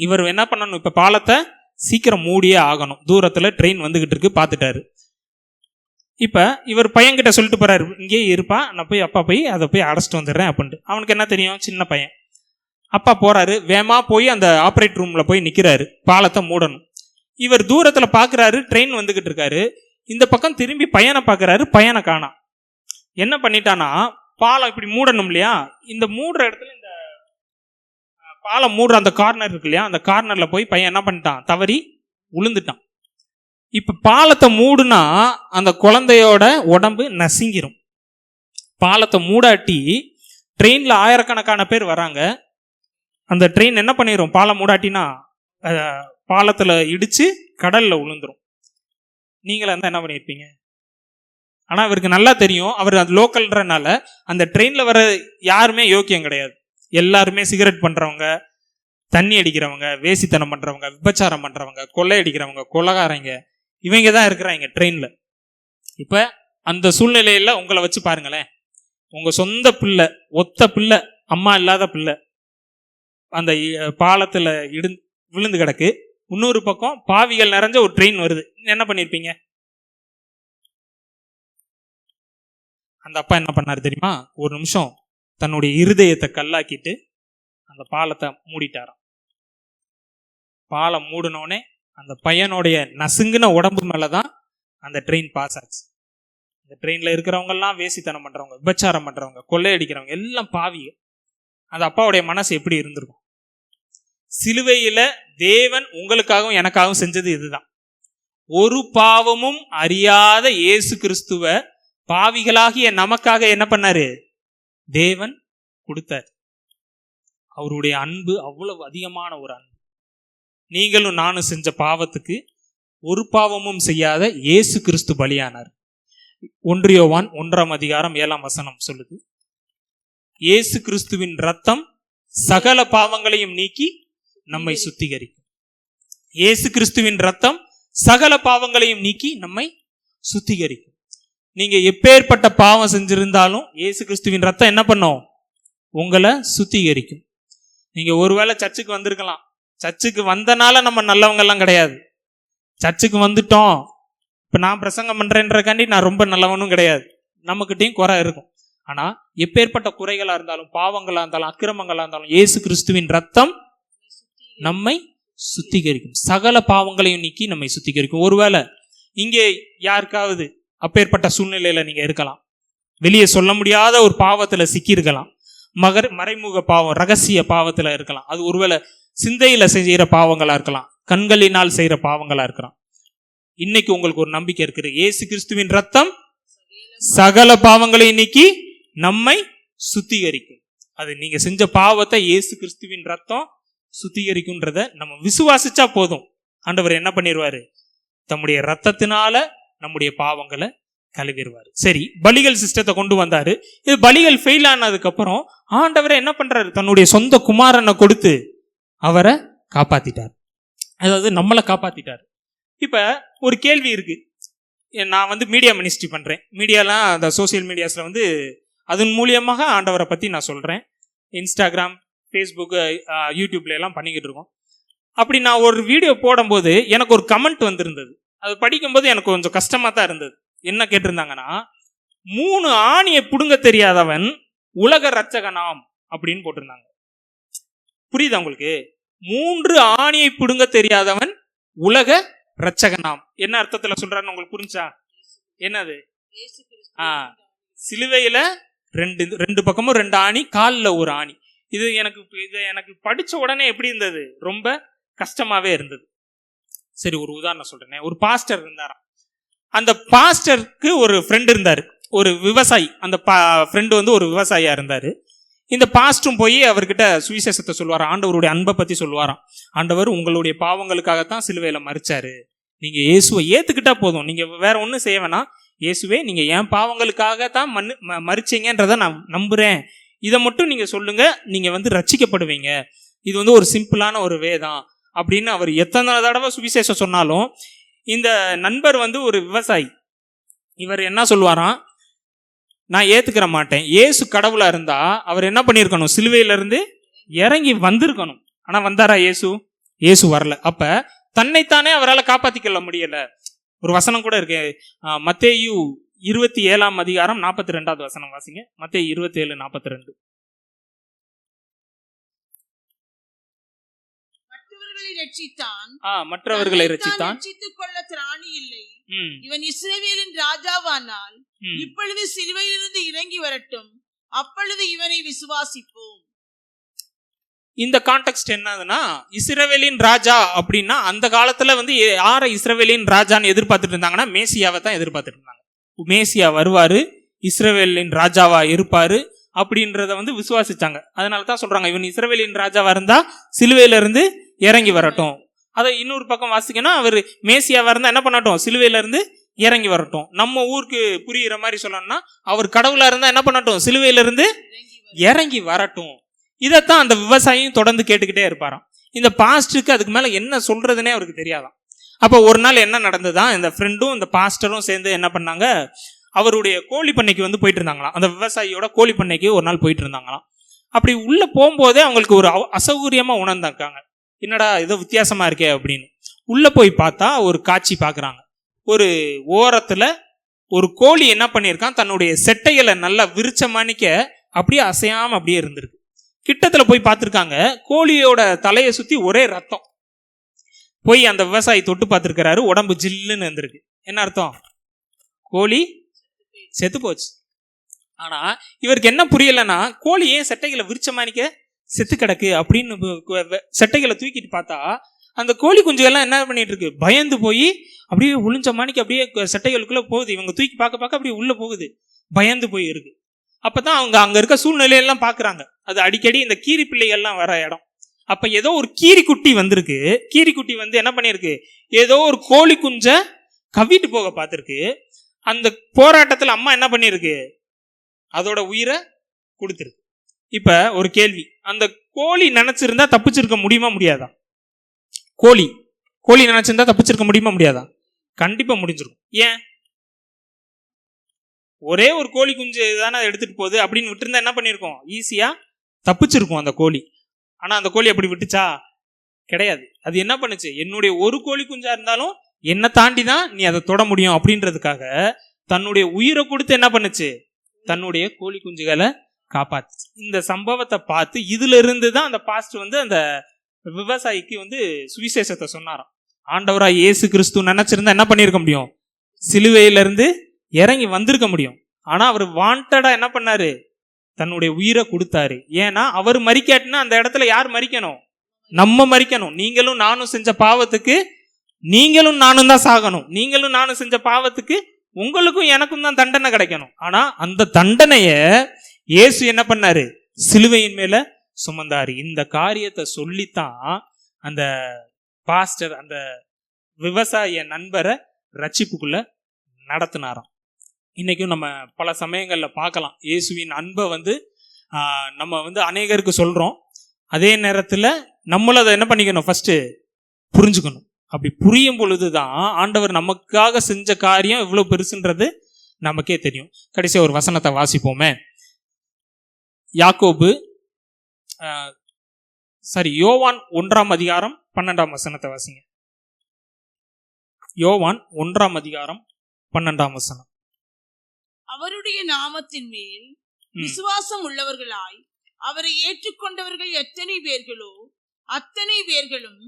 இவர் என்ன பண்ணணும், இப்ப பாலத்தை சீக்கிரம் மூடியே ஆகணும். தூரத்துல ட்ரெயின் வந்துகிட்டு இருக்கு, பார்த்துட்டாரு. இப்ப இவர் பையன்கிட்ட சொல்லிட்டு போறாரு, இங்கே இருப்பா, நான் போய் அப்பா போய் அதை போய் அடைச்சிட்டு வந்துடுறேன் அப்படின்ட்டு. அவனுக்கு என்ன தெரியும், சின்ன பையன். அப்பா போறாரு, வேமா போய் அந்த ஆப்ரேட் ரூம்ல போய் நிக்கிறாரு, பாலத்தை மூடணும். இவர் தூரத்துல பாக்குறாரு, ட்ரெயின் வந்துகிட்டு இருக்காரு. இந்த பக்கம் திரும்பி பையனை பாக்குறாரு, பையனை காணோம். என்ன பண்ணிட்டானா, பாலம் இப்படி மூடணும் இல்லையா, இந்த மூடுற இடத்துல இந்த பாலம் மூடுற அந்த கார்னர் இருக்கு இல்லையா, அந்த கார்னர்ல போய் பையன் என்ன பண்ணிட்டான், தவறி விழுந்துட்டான். இப்ப பாலத்தை மூடுனா அந்த குழந்தையோட உடம்பு நசுங்கிரும். பாலத்தை மூடாட்டி ட்ரெயின்ல ஆயிரக்கணக்கான பேர் வராங்க. அந்த ட்ரெயின் என்ன பண்ணிரும், பாலம் மூடாட்டினா பாலத்துல இடிச்சு கடல்ல விழுந்துரும். நீங்களா இருந்தா என்ன பண்ணிருப்பீங்க? ஆனா அவருக்கு நல்லா தெரியும், அவர் அது லோக்கல்ன்றனால அந்த ட்ரெயின்ல வர யாருமே யோக்கியம் கிடையாது. எல்லாருமே சிகரெட் பண்றவங்க, தண்ணி அடிக்கிறவங்க, வேசித்தனம் பண்றவங்க, விபச்சாரம் பண்றவங்க, கொள்ளை அடிக்கிறவங்க, கொலைகாரங்க, இவங்க தான் இருக்கிறாங்க ட்ரெயின்ல. இப்ப அந்த சூழ்நிலையில உங்களை வச்சு பாருங்களேன். உங்க சொந்த பிள்ளை, ஒத்த பிள்ளை, அம்மா இல்லாத பிள்ளை அந்த பாலத்துல விழுந்து கிடக்கு. இன்னொரு பக்கம் பாவிகள் நிறைஞ்ச ஒரு ட்ரெயின் வருது. என்ன பண்ணிருப்பீங்க? அந்த அப்பா என்ன பண்ணாரு தெரியுமா, ஒரு நிமிஷம் தன்னுடைய இருதயத்தை கல்லாக்கிட்டு அந்த பாலத்தை மூடிட்டாராம். பாலம் மூடினோடனே அந்த பையனுடைய நசுங்கின உடம்பு மேலதான் அந்த ட்ரெயின் பாஸ் ஆச்சு. அந்த ட்ரெயின்ல இருக்கிறவங்க எல்லாம் வேசித்தனம் பண்றவங்க, விபச்சாரம் பண்றவங்க, கொள்ளையடிக்கிறவங்க எல்லாம் பாவிங்க. அந்த அப்பாவுடைய மனசு எப்படி இருந்திருக்கும்? சிலுவையில தேவன் உங்களுக்காகவும் எனக்காகவும் செஞ்சது இதுதான். ஒரு பாவமும் அறியாத இயேசு கிறிஸ்துவ பாவிகளாகிய நமக்காக என்ன பண்ணாரு, தேவன் கொடுத்தார். அவருடைய அன்பு அவ்வளவு அதிகமான ஒரு அன்பு. நீங்களும் நானும் செஞ்ச பாவத்துக்கு ஒரு பாவமும் செய்யாத இயேசு கிறிஸ்து பலியானார். 1 யோவான் 1:7 சொல்லுது, இயேசு கிறிஸ்துவின் ரத்தம் சகல பாவங்களையும் நீக்கி நம்மை சுத்திகரிக்கும். இயேசு கிறிஸ்துவின் ரத்தம் சகல பாவங்களையும் நீக்கி நம்மை சுத்திகரிக்கும். நீங்க எப்பேற்பட்ட பாவம் செஞ்சிருந்தாலும் இயேசு கிறிஸ்துவின் ரத்தம் என்ன பண்ணும், உங்களை சுத்திகரிக்கும். நீங்க ஒருவேளை சர்ச்சுக்கு வந்திருக்கலாம். சர்ச்சுக்கு வந்தனால நம்ம நல்லவங்க எல்லாம் கிடையாது. சர்ச்சுக்கு வந்துட்டோம், இப்ப நான் பிரசங்கம் பண்றேன்றக்காண்டி நான் ரொம்ப நல்லவனும் கிடையாது. நம்மகிட்டையும் குறை இருக்கும். ஆனா எப்பேற்பட்ட குறைகளா இருந்தாலும், பாவங்களா இருந்தாலும், அக்கிரமங்களா இருந்தாலும் இயேசு கிறிஸ்துவின் ரத்தம் நம்மை சுத்திகரிக்கும். சகல பாவங்களையும் நீக்கி நம்மை சுத்திகரிக்கும். ஒருவேளை இங்கே யாருக்காவது அப்பேற்பட்ட சூழ்நிலையில நீங்க இருக்கலாம். வெளியே சொல்ல முடியாத ஒரு பாவத்துல சிக்கி இருக்கலாம். மறைமுக பாவம், ரகசிய பாவத்துல இருக்கலாம். அது ஒருவேளை சிந்தையில செய்கிற பாவங்களா இருக்கலாம், கண்களினால் செய்யற பாவங்களா இருக்கலாம். இன்னைக்கு உங்களுக்கு ஒரு நம்பிக்கை இருக்குது. இயேசு கிறிஸ்துவின் ரத்தம் சகல பாவங்களையும் நீக்கி நம்மை சுத்திகரிக்கும். அது நீங்க செஞ்ச பாவத்தை இயேசு கிறிஸ்துவின் ரத்தம் சுத்திகரிக்கும்ன்றத நம்ம விசுவாசிச்சா போதும். ஆண்டவர் என்ன பண்ணிடுவாரு, தம்முடைய ரத்தத்தினால நம்முடைய பாவங்களை கழுவிடுவாரு. சரி, பலிகள் சிஸ்டத்தை கொண்டு வந்தாரு. இது பலிகள் ஃபெயில் ஆனதுக்கு அப்புறம் ஆண்டவரை என்ன பண்றாரு, தன்னுடைய சொந்த குமாரனை கொடுத்து அவரை காப்பாத்திட்டார். அதாவது நம்மளை காப்பாத்திட்டார். இப்ப ஒரு கேள்வி இருக்கு. நான் வந்து மீடியா மினிஸ்ட்ரி பண்றேன். மீடியாலாம் அந்த சோசியல் மீடியாஸ்ல வந்து அதன் மூலியமாக ஆண்டவரை பத்தி நான் சொல்றேன். இன்ஸ்டாகிராம், ஃபேஸ்புக், யூடியூப்ல எல்லாம் பண்ணிக்கிட்டு இருக்கோம். அப்படி நான் ஒரு வீடியோ போடும்போது எனக்கு ஒரு கமெண்ட் வந்திருந்தது. அது படிக்கும்போது எனக்கு கொஞ்சம் கஷ்டமா தான் இருந்தது. என்ன கேட்டிருந்தாங்கன்னா, 3 ஆணியை புடுங்க தெரியாதவன் உலக ரட்சகனாம் அப்படின்னு போட்டிருந்தாங்க. புரியுதா உங்களுக்கு? 3 ஆணியை புடுங்க தெரியாதவன் உலக ரட்சகனாம். என்ன அர்த்தத்துல சொல்றாருன்னு உங்களுக்கு புரிஞ்சா? என்னது? சிலுவையில ரெண்டு பக்கமும் 2 ஆணி, காலில் ஒரு ஆணி. இது எனக்கு படிச்ச உடனே எப்படி இருந்தது, ரொம்ப கஷ்டமாவே இருந்தது. சரி, ஒரு உதாரணம் சொல்றேன். ஒரு பாஸ்டர் இருந்தாராம். அந்த பாஸ்டருக்கு ஒரு ஃப்ரெண்ட் இருந்தாரு. ஒரு விவசாயி, அந்த ஃப்ரெண்டு வந்து ஒரு விவசாயியா இருந்தாரு. இந்த பாஸ்டும் போய் அவர்கிட்ட சுவிசேஷத்தை சொல்லுவாராம், ஆண்டவருடைய அன்பை பத்தி சொல்லுவாராம். ஆண்டவர் உங்களுடைய பாவங்களுக்காகத்தான் சிலுவையில மரிச்சாரு, நீங்க இயேசுவை ஏத்துக்கிட்டா போதும், நீங்க வேற ஒன்றும் செய்ய வேணாம், இயேசுவே நீங்க என் பாவங்களுக்காகத்தான் மரிச்சீங்கன்றதை நான் நம்புறேன், இதை மட்டும் நீங்க சொல்லுங்க, நீங்க வந்து ரட்சிக்கப்படுவீங்க, இது வந்து ஒரு சிம்பிளான ஒரு வேதம் அப்படின்னு அவர் எத்தனை தடவை சுவிசேஷம் சொன்னாலும் இந்த நண்பர் வந்து ஒரு விவசாயி, இவர் என்ன சொல்லுவாராம், நான் ஏத்துக்கிற மாட்டேன், இயேசு கடவுளா இருந்தா அவர் என்ன பண்ணியிருக்கணும், சிலுவையிலிருந்து இறங்கி வந்திருக்கணும். ஆனா வந்தாரா இயேசு? இயேசு வரல. அப்ப தன்னைத்தானே அவரால் காப்பாத்திக்கொள்ள முடியல. ஒரு வசனம் கூட இருக்கு, மத்தேயு 27 42 வசனம் வாசிங்க. மத்தேயு 27:42. மற்றவர்களை ரட்சித்தான், ரட்சித்துக் கொள்ள திராணி இல்லை. இவன் இஸ்ரவேலின் ராஜாவானால் இப்பொழுது சிலுவையிலிருந்து இறங்கி வரட்டும், அப்பொழுது இவனை விசுவாசிப்போம். இந்த கான்டெக்ஸ்ட் என்னதுன்னா, இஸ்ரவேலின் ராஜா அப்படின்னா அந்த காலத்துல வந்து யார இஸ்ரவேலின் ராஜான்னு எதிர்பார்த்துட்டு இருந்தாங்கன்னா மேசியாவை தான் எதிர்பார்த்துட்டு இருந்தாங்க. மேசியா வருவாரு, இஸ்ரவேலின் ராஜாவா இருப்பாரு அப்படின்றத வந்து விசுவாசிச்சாங்க. அதனால தான் சொல்றாங்க, இவன் இஸ்ரவேலின் ராஜாவா இருந்தா சிலுவையில இருந்து இறங்கி வரட்டும். அதை இன்னொரு பக்கம் வாசிக்கணும், அவர் மேசியாவா இருந்தா என்ன பண்ணட்டும், சிலுவையில இருந்து இறங்கி வரட்டும். நம்ம ஊருக்கு புரியுற மாதிரி சொல்லணும்னா, அவர் கடவுளா இருந்தா என்ன பண்ணட்டும், சிலுவையில இருந்து இறங்கி வரட்டும். இதைத்தான் அந்த விவசாயியும் தொடர்ந்து கேட்டுக்கிட்டே இருப்பாராம். இந்த பாஸ்டருக்கு அதுக்கு மேல என்ன சொல்றதுன்னே அவருக்கு தெரியாதாம். அப்ப ஒரு நாள் என்ன நடந்ததுதான், இந்த ஃப்ரெண்டும் இந்த பாஸ்டரும் சேர்ந்து என்ன பண்ணாங்க, அவருடைய கோழி பண்ணைக்கு வந்து போயிட்டு இருந்தாங்களாம். அந்த விவசாயியோட கோழி பண்ணைக்கு ஒரு நாள் போயிட்டு இருந்தாங்களாம். அப்படி உள்ள போகும்போதே அவங்களுக்கு ஒரு அசௌகரியமா உணர்ந்தாங்க, என்னடா ஏதோ வித்தியாசமா இருக்கே அப்படின்னு. உள்ள போய் பார்த்தா ஒரு காட்சி பார்க்குறாங்க. ஒரு ஓரத்துல ஒரு கோழி என்ன பண்ணியிருக்கான், தன்னுடைய செட்டைகளை நல்லா விரிச்ச மாணிக்க அப்படியே அசையாம அப்படியே இருந்திருக்கு. கிட்டத்துல போய் பார்த்துருக்காங்க, கோழியோட தலையை சுத்தி ஒரே ரத்தம். போய் அந்த விவசாயி தொட்டு பார்த்துருக்கிறாரு, உடம்பு ஜில்லுன்னு இருந்திருக்கு. என்ன அர்த்தம், கோழி செத்து போச்சு. ஆனா இவருக்கு என்ன புரியலன்னா, கோழி ஏன் செட்டைகளை விரிச்ச மாணிக்க செத்து கிடக்கு அப்படின்னு செட்டைகளை தூக்கிட்டு பார்த்தா அந்த கோழி குஞ்சுகள்லாம் என்ன பண்ணிட்டு இருக்கு, பயந்து போய் அப்படியே ஒளிஞ்ச மாணிக்கு அப்படியே செட்டைகளுக்குள்ள போகுது. இவங்க தூக்கி பார்க்க பார்க்க அப்படியே உள்ள போகுது, பயந்து போய் இருக்கு. அப்பதான் அவங்க அங்க இருக்க சூழ்நிலையெல்லாம் பாக்குறாங்க, அது அடிக்கடி இந்த கீரி பிள்ளைகள்லாம் வர இடம். அப்ப ஏதோ ஒரு கீரிக்குட்டி வந்திருக்கு. கீரிக்குட்டி வந்து என்ன பண்ணிருக்கு, ஏதோ ஒரு கோழி குஞ்ச கவிட்டு போக பார்த்திருக்கு. அந்த போராட்டத்துல அம்மா என்ன பண்ணிருக்கு, அதோட உயிரை கொடுத்துருக்கு. இப்ப ஒரு கேள்வி, அந்த கோழி நினைச்சிருந்தா தப்பிச்சிருக்க முடியுமா முடியாதா? கோழி நினைச்சிருந்தா தப்பிச்சிருக்க முடியுமா முடியாதா? கண்டிப்பா முடிஞ்சிருக்கும். ஏன், ஒரே ஒரு கோழி குஞ்சு தானே எடுத்துட்டு போகுது அப்படின்னு விட்டுருந்தா என்ன பண்ணிருக்கோம், ஈஸியா தப்பிச்சிருக்கும் அந்த கோழி. ஆனா அந்த கோழி அப்படி விட்டுச்சா? கிடையாது. அது என்ன பண்ணுச்சு, என்னுடைய ஒரு கோழி குஞ்சா இருந்தாலும் என்னை தாண்டி தான் நீ அதை தொட முடியும் அப்படின்றதுக்காக தன்னுடைய உயிரை கொடுத்து என்ன பண்ணுச்சு, தன்னுடைய கோழி குஞ்சுகளை காப்பாத்து. இந்த சம்பவத்தை பார்த்து இதுல இருந்து தான் அந்த பாஸ்ட் வந்து அந்த விவசாயிக்கு வந்து சுவிசேஷத்தை சொன்னாராம். ஆண்டவரா இயேசு கிறிஸ்து நினைச்சிருந்தா என்ன பண்ணிருக்க முடியும், சிலுவையில இருந்து இறங்கி வந்திருக்க முடியும். ஆனா அவர் வாண்டடா என்ன பண்ணாரு, தன்னுடைய உயிரை கொடுத்தாரு. ஏன்னா அவர் மரிக்காட்டினா அந்த இடத்துல யார் மரிக்கணும், நம்ம மரிக்கணும். நீங்களும் நானும் செஞ்ச பாவத்துக்கு நீங்களும் நானும் தான் சாகணும். நீங்களும் நானும் செஞ்ச பாவத்துக்கு உங்களுக்கும் எனக்கும் தான் தண்டனை கிடைக்கணும். ஆனா அந்த தண்டனைய இயேசு என்ன பண்ணாரு, சிலுவையின் மேல சுமந்தாரு. இந்த காரியத்தை சொல்லித்தான் அந்த பாஸ்டர் அந்த விவசாய நண்பரை ரட்சிப்புக்குள்ள நடத்தினாராம். இன்னைக்கும் நம்ம பல சமயங்கள்ல பார்க்கலாம், இயேசுவின் அன்பை வந்து நம்ம வந்து அநேகருக்கு சொல்றோம். அதே நேரத்துல நம்மளும் அதை என்ன பண்ணிக்கணும், ஃபர்ஸ்ட் புரிஞ்சுக்கணும். அப்படி புரியும் பொழுதுதான் ஆண்டவர் நமக்காக செஞ்ச காரியம் இவ்வளவு பெருசுன்றது நமக்கே தெரியும். கடைசியா ஒரு வசனத்தை வாசிப்போமே. யோவான் 1:12 வாசிங்க. யோவான் 1:12. அவருடைய நாமத்தின் மேல் விசுவாசம் உள்ளவர்களாய் அவரை ஏற்றுக்கொண்டவர்கள் எத்தனை பேர்களோ அத்தனை பேர்களும்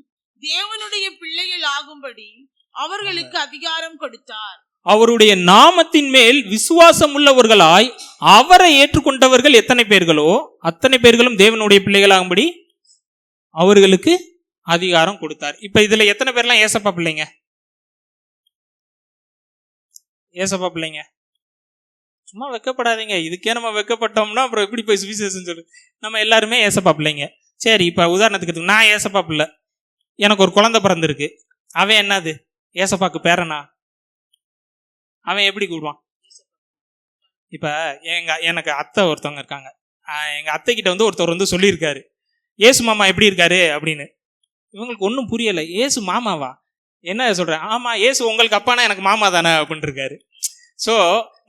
தேவனுடைய பிள்ளைகள் ஆகும்படி அவர்களுக்கு அதிகாரம் கொடுத்தார். அவருடைய நாமத்தின் மேல் விசுவாசம் உள்ளவர்களாய் அவரை ஏற்றுக்கொண்டவர்கள் எத்தனை பேர்களோ அத்தனை பேர்களும் தேவனுடைய பிள்ளைகளாகும்படி அவர்களுக்கு அதிகாரம் கொடுத்தார். இப்ப இதுல எத்தனை பேர்லாம் ஏசப்பா பிள்ளைங்க? ஏசப்பா பிள்ளைங்க சும்மா வெக்கப்படாதீங்க. இதுக்கே நம்ம வெக்கப்பட்டோம்னா அப்புறம் எப்படி போய் சுவிசேஷம் சொல்லு. நம்ம எல்லாருமே ஏசப்பா பிள்ளைங்க. சரி, இப்போ உதாரணத்துக்கு நான் ஏசப்பா பிள்ளை, எனக்கு ஒரு குழந்தை பிறந்திருக்கு. அவன் என்னது ஏசப்பாக்கு பேரனா? அவன் எப்படி கூடுவான்? இப்போ எனக்கு அத்தை ஒருத்தவங்க இருக்காங்க. எங்கள் அத்தை கிட்ட வந்து ஒருத்தர் வந்து சொல்லியிருக்காரு, ஏசு மாமா எப்படி இருக்காரு அப்படின்னு. இவங்களுக்கு ஒன்றும் புரியலை. ஏசு மாமாவா? என்ன சொல்கிறேன்? ஆமாம், ஏசு உங்களுக்கு அப்பானா எனக்கு மாமா தானே அப்படின்னு இருக்காரு. ஸோ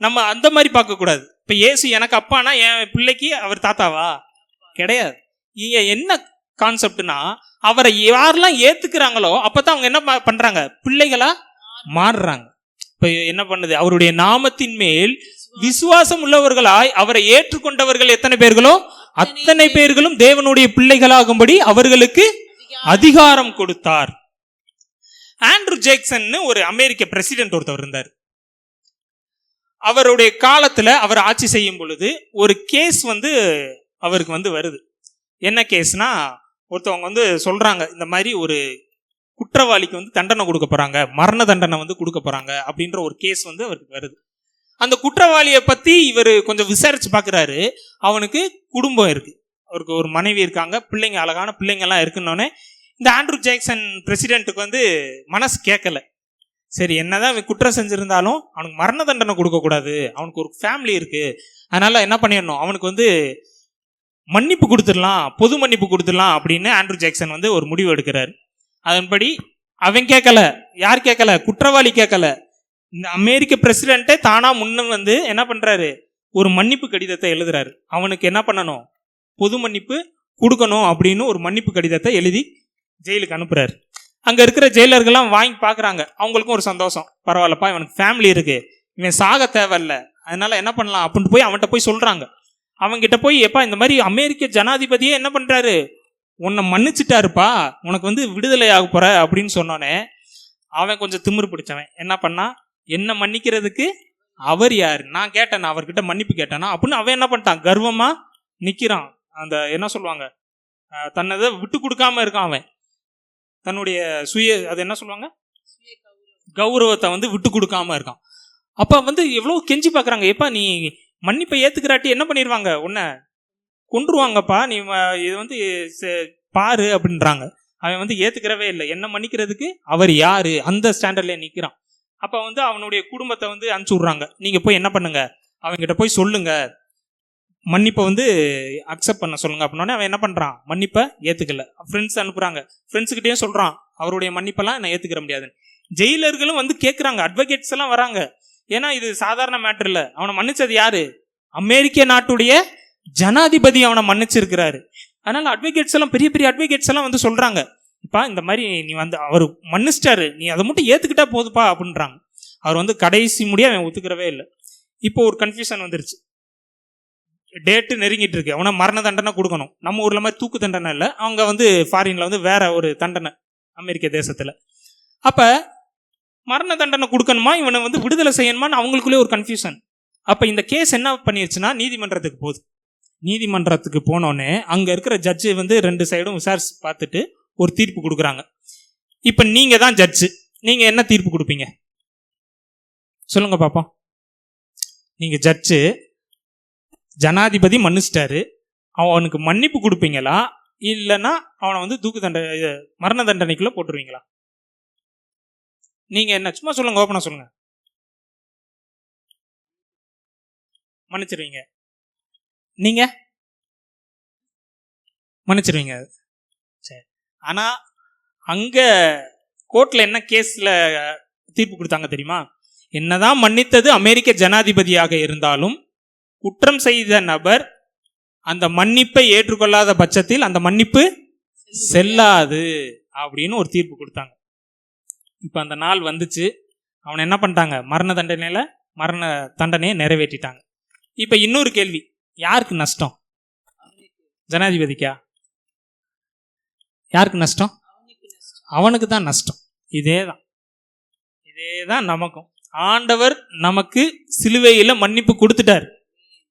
நம்ம அந்த மாதிரி பார்க்கக்கூடாது. இப்போ ஏசு எனக்கு அப்பானா என் பிள்ளைக்கு அவர் தாத்தாவா? கிடையாது. இங்கே என்ன கான்செப்ட்னா, அவரை யாரெல்லாம் ஏற்றுக்கிறாங்களோ அப்போ தான் அவங்க என்ன பண்ணுறாங்க? பிள்ளைகளா மாறுறாங்க. இப்போ என்ன பண்ணுது? அவருடைய நாமத்தின் மேல் விசுவாசம் உள்ளவர்களாய் அவரை ஏற்றுக்கொண்டவர்கள் எத்தனை பேர்களோ அத்தனை பேர்களும் தேவனுடைய பிள்ளைகளாகும்படி அவர்களுக்கு அதிகாரம் கொடுத்தார். ஆண்ட்ரூ ஜேக்சன் ஒரு அமெரிக்க பிரசிடென்ட் ஒருத்தவர் இருந்தார். அவருடைய காலத்துல அவர் ஆட்சி செய்யும் பொழுது ஒரு கேஸ் வந்து அவருக்கு வந்து வருது. என்ன கேஸ்னா, ஒருத்தவங்க வந்து சொல்றாங்க, இந்த மாதிரி ஒரு குற்றவாளிக்கு வந்து தண்டனை கொடுக்க போறாங்க, மரண தண்டனை வந்து கொடுக்க போறாங்க அப்படின்ற ஒரு கேஸ் வந்து அவருக்கு வருது. அந்த குற்றவாளியை பத்தி இவர் கொஞ்சம் விசாரிச்சு பார்க்குறாரு. அவனுக்கு குடும்பம் இருக்கு, அவருக்கு ஒரு மனைவி இருக்காங்க, பிள்ளைங்க, அழகான பிள்ளைங்கள்லாம் இருக்குன்னொன்னே இந்த ஆண்ட்ரூ ஜேக்சன் பிரசிடென்ட்டுக்கு வந்து மனசு கேட்கல. சரி, என்னதான் குற்றம் செஞ்சிருந்தாலும் அவனுக்கு மரண தண்டனை கொடுக்கக்கூடாது, அவனுக்கு ஒரு ஃபேமிலி இருக்கு, அதனால என்ன பண்ணிடணும், அவனுக்கு வந்து மன்னிப்பு கொடுத்துடலாம், பொது மன்னிப்பு கொடுத்துடலாம் அப்படின்னு ஆண்ட்ரூ ஜேக்சன் வந்து ஒரு முடிவு எடுக்கிறாரு. அதன்படி அவன் கேட்கல. யார் கேட்கல? குற்றவாளி கேட்கல. இந்த அமெரிக்க பிரசிடென்ட்டே தானா முன்ன வந்து என்ன பண்றாரு? ஒரு மன்னிப்பு கடிதத்தை எழுதுறாரு. அவனுக்கு என்ன பண்ணணும்? பொது மன்னிப்பு கொடுக்கணும் அப்படின்னு ஒரு மன்னிப்பு கடிதத்தை எழுதி ஜெயிலுக்கு அனுப்புறாரு. அங்க இருக்கிற ஜெயிலர்கள்லாம் வாங்கி பாக்குறாங்க. அவங்களுக்கும் ஒரு சந்தோஷம், பரவாயில்லப்பா இவனுக்கு ஃபேமிலி இருக்கு, இவன் சாக தேவையில்ல, அதனால என்ன பண்ணலாம் அப்படின்னு போய் அவன்கிட்ட போய் சொல்றாங்க. அவன்கிட்ட போய், எப்பா இந்த மாதிரி அமெரிக்க ஜனாதிபதியே என்ன பண்றாரு, உன்னை மன்னிச்சுட்டாருப்பா, உனக்கு வந்து விடுதலை ஆக போற அப்படின்னு சொன்னோன்னே அவன் கொஞ்சம் திமிரு பிடிச்சவன் என்ன பண்ணா, என்ன மன்னிக்கிறதுக்கு அவர் யாரு? நான் கேட்டேன், அவர்கிட்ட மன்னிப்பு கேட்டேனா அப்படின்னு அவன் என்ன பண்ணிட்டான், கர்வமா நிக்கிறான். அந்த என்ன சொல்லுவாங்க, தன்னதை விட்டு கொடுக்காம இருக்கான் அவன். தன்னுடைய அது என்ன சொல்லுவாங்க, கௌரவத்தை வந்து விட்டு கொடுக்காம இருக்கான். அப்ப வந்து எவ்வளவு கெஞ்சி பாக்குறாங்க, எப்பா நீ மன்னிப்பை ஏத்துக்கிறாட்டி என்ன பண்ணிடுவாங்க, உன்னை கொன்றுவாங்கப்பா, நீ இது வந்து பாரு அப்படின்றாங்க. அவன் வந்து ஏத்துக்கிறவே இல்லை. என்ன மன்னிக்கிறதுக்கு அவர் யாரு, அந்த ஸ்டாண்டர்ட்ல நிக்கிறான். அப்ப வந்து அவனுடைய குடும்பத்தை வந்து அனுப்பிச்சு விடுறாங்க, நீங்க போய் என்ன பண்ணுங்க, அவங்ககிட்ட போய் சொல்லுங்க, மன்னிப்பை வந்து அக்செப்ட் பண்ண சொல்லுங்க அப்படின்னோடனே அவன் என்ன பண்றான், மன்னிப்பை ஏத்துக்கல. ஃப்ரெண்ட்ஸ் அனுப்புறாங்க, ஃப்ரெண்ட்ஸுக்கிட்டேயும் சொல்றான், அவருடைய மன்னிப்பெல்லாம் நான் ஏத்துக்கிற முடியாதுன்னு. ஜெயிலர்களும் வந்து கேட்குறாங்க, அட்வொகேட்ஸ் எல்லாம் வராங்க. ஏன்னா இது சாதாரண மேட்டர் இல்லை. அவனை மன்னிச்சது யாரு? அமெரிக்க நாட்டுடைய ஜனாதிபதி அவனை மன்னிச்சிருக்கிறாரு. அதனால அட்வொகேட்ஸ் எல்லாம், பெரிய பெரிய அட்வொகேட்ஸ் எல்லாம் வந்து சொல்றாங்க, இப்பா இந்த மாதிரி நீ வந்து அவர் மன்னிச்சிட்டாரு, நீ அதை மட்டும் ஏத்துக்கிட்டா போதுப்பா அப்படின்றாங்க. அவர் வந்து கடைசி முடிய அவன் ஒத்துக்கிறவே இல்லை. இப்போ ஒரு கன்ஃபியூஷன் வந்துருச்சு, டேட்டு நெருங்கிட்டு இருக்கு, அவனை மரண தண்டனை கொடுக்கணும். நம்ம ஊர்ல மாதிரி தூக்கு தண்டனை இல்லை, அவங்க வந்து ஃபாரின்ல வந்து வேற ஒரு தண்டனை அமெரிக்க தேசத்துல. அப்ப மரண தண்டனை கொடுக்கணுமா, இவனை வந்து விடுதலை செய்யணுமான்னு அவங்களுக்குள்ளே ஒரு கன்ஃபியூஷன். அப்ப இந்த கேஸ் என்ன பண்ணிருச்சுன்னா நீதிமன்றத்துக்கு போகுது. நீதிமன்றத்துக்கு போனோடனே அங்க இருக்கிற ஜட்ஜு வந்து ரெண்டு சைடும் விசாரிச்சு பார்த்துட்டு ஒரு தீர்ப்பு கொடுக்குறாங்க. இப்ப நீங்க தான் ஜட்ஜு, நீங்க என்ன தீர்ப்பு கொடுப்பீங்க சொல்லுங்க பாப்போம். நீங்க ஜட்ஜு, ஜனாதிபதி மன்னிச்சிட்டாரு, அவனுக்கு மன்னிப்பு கொடுப்பீங்களா இல்லைன்னா அவனை வந்து தூக்கு தண்டனை மரண தண்டனைக்குள்ள போட்டுருவீங்களா? நீங்க என்ன, சும்மா சொல்லுங்க, ஓப்பனா சொல்லுங்க. மன்னிச்சிருவீங்க. நீங்க மன்னிச்சிருவீங்க. சரி, ஆனா அங்க கோர்ட்ல என்ன கேஸ்ல தீர்ப்பு கொடுத்தாங்க தெரியுமா? என்னதான் மன்னித்தது அமெரிக்க ஜனாதிபதியாக இருந்தாலும் குற்றம் செய்த நபர் அந்த மன்னிப்பை ஏற்றுக்கொள்ளாத பட்சத்தில் அந்த மன்னிப்பு செல்லாது அப்படின்னு ஒரு தீர்ப்பு கொடுத்தாங்க. இப்ப அந்த நாள் வந்துச்சு, அவனை என்ன பண்ணிட்டாங்க, மரண தண்டனையை நிறைவேற்றிட்டாங்க. இப்ப இன்னொரு கேள்வி, யாருக்கு நஷ்டம்? ஜனாதிபதிக்கா? யாருக்கு நஷ்டம்? அவனுக்கு தான் நஷ்டம். இதேதான் நமக்கும். ஆண்டவர் நமக்கு சிலுவையில மன்னிப்பு கொடுத்துட்டார்.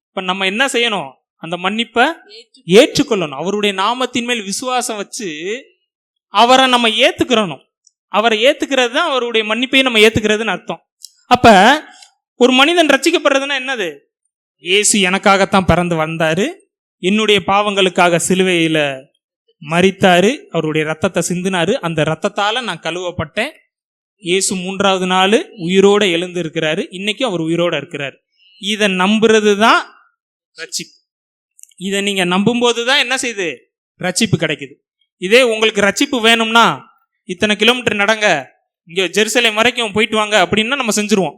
இப்ப நம்ம என்ன செய்யணும், அந்த மன்னிப்பை ஏற்றுக்கொள்ளணும். அவருடைய நாமத்தின் மேல் விசுவாசம் வச்சு அவரை நம்ம ஏத்துக்கிறணும். அவரை ஏத்துக்கிறது தான் அவருடைய மன்னிப்பை நம்ம ஏத்துக்கிறதுன்னு அர்த்தம். அப்ப ஒரு மனிதன் ரட்சிக்கப்படுறதுன்னா என்னது? இயேசு எனக்காகத்தான் பிறந்து வந்தாரு, என்னுடைய பாவங்களுக்காக சிலுவையில மரித்தாரு, அவருடைய ரத்தத்தை சிந்தினாரு, அந்த ரத்தத்தால நான் கழுவப்பட்டேன். இயேசு 3வது நாள் உயிரோட எழுந்து இருக்கிறாரு, இன்னைக்கு அவர் உயிரோட இருக்கிறாரு. இதை நம்புறது தான் ரட்சிப்பு. இதை நீங்க நம்பும்போது தான் என்ன செய்யுது, ரட்சிப்பு கிடைக்குது. இதே உங்களுக்கு ரட்சிப்பு வேணும்னா இத்தனை கிலோமீட்டர் நடங்க, இங்க ஜெருசலேம் வரைக்கும் போயிட்டு வாங்க அப்படின்னா நம்ம செஞ்சுருவோம்.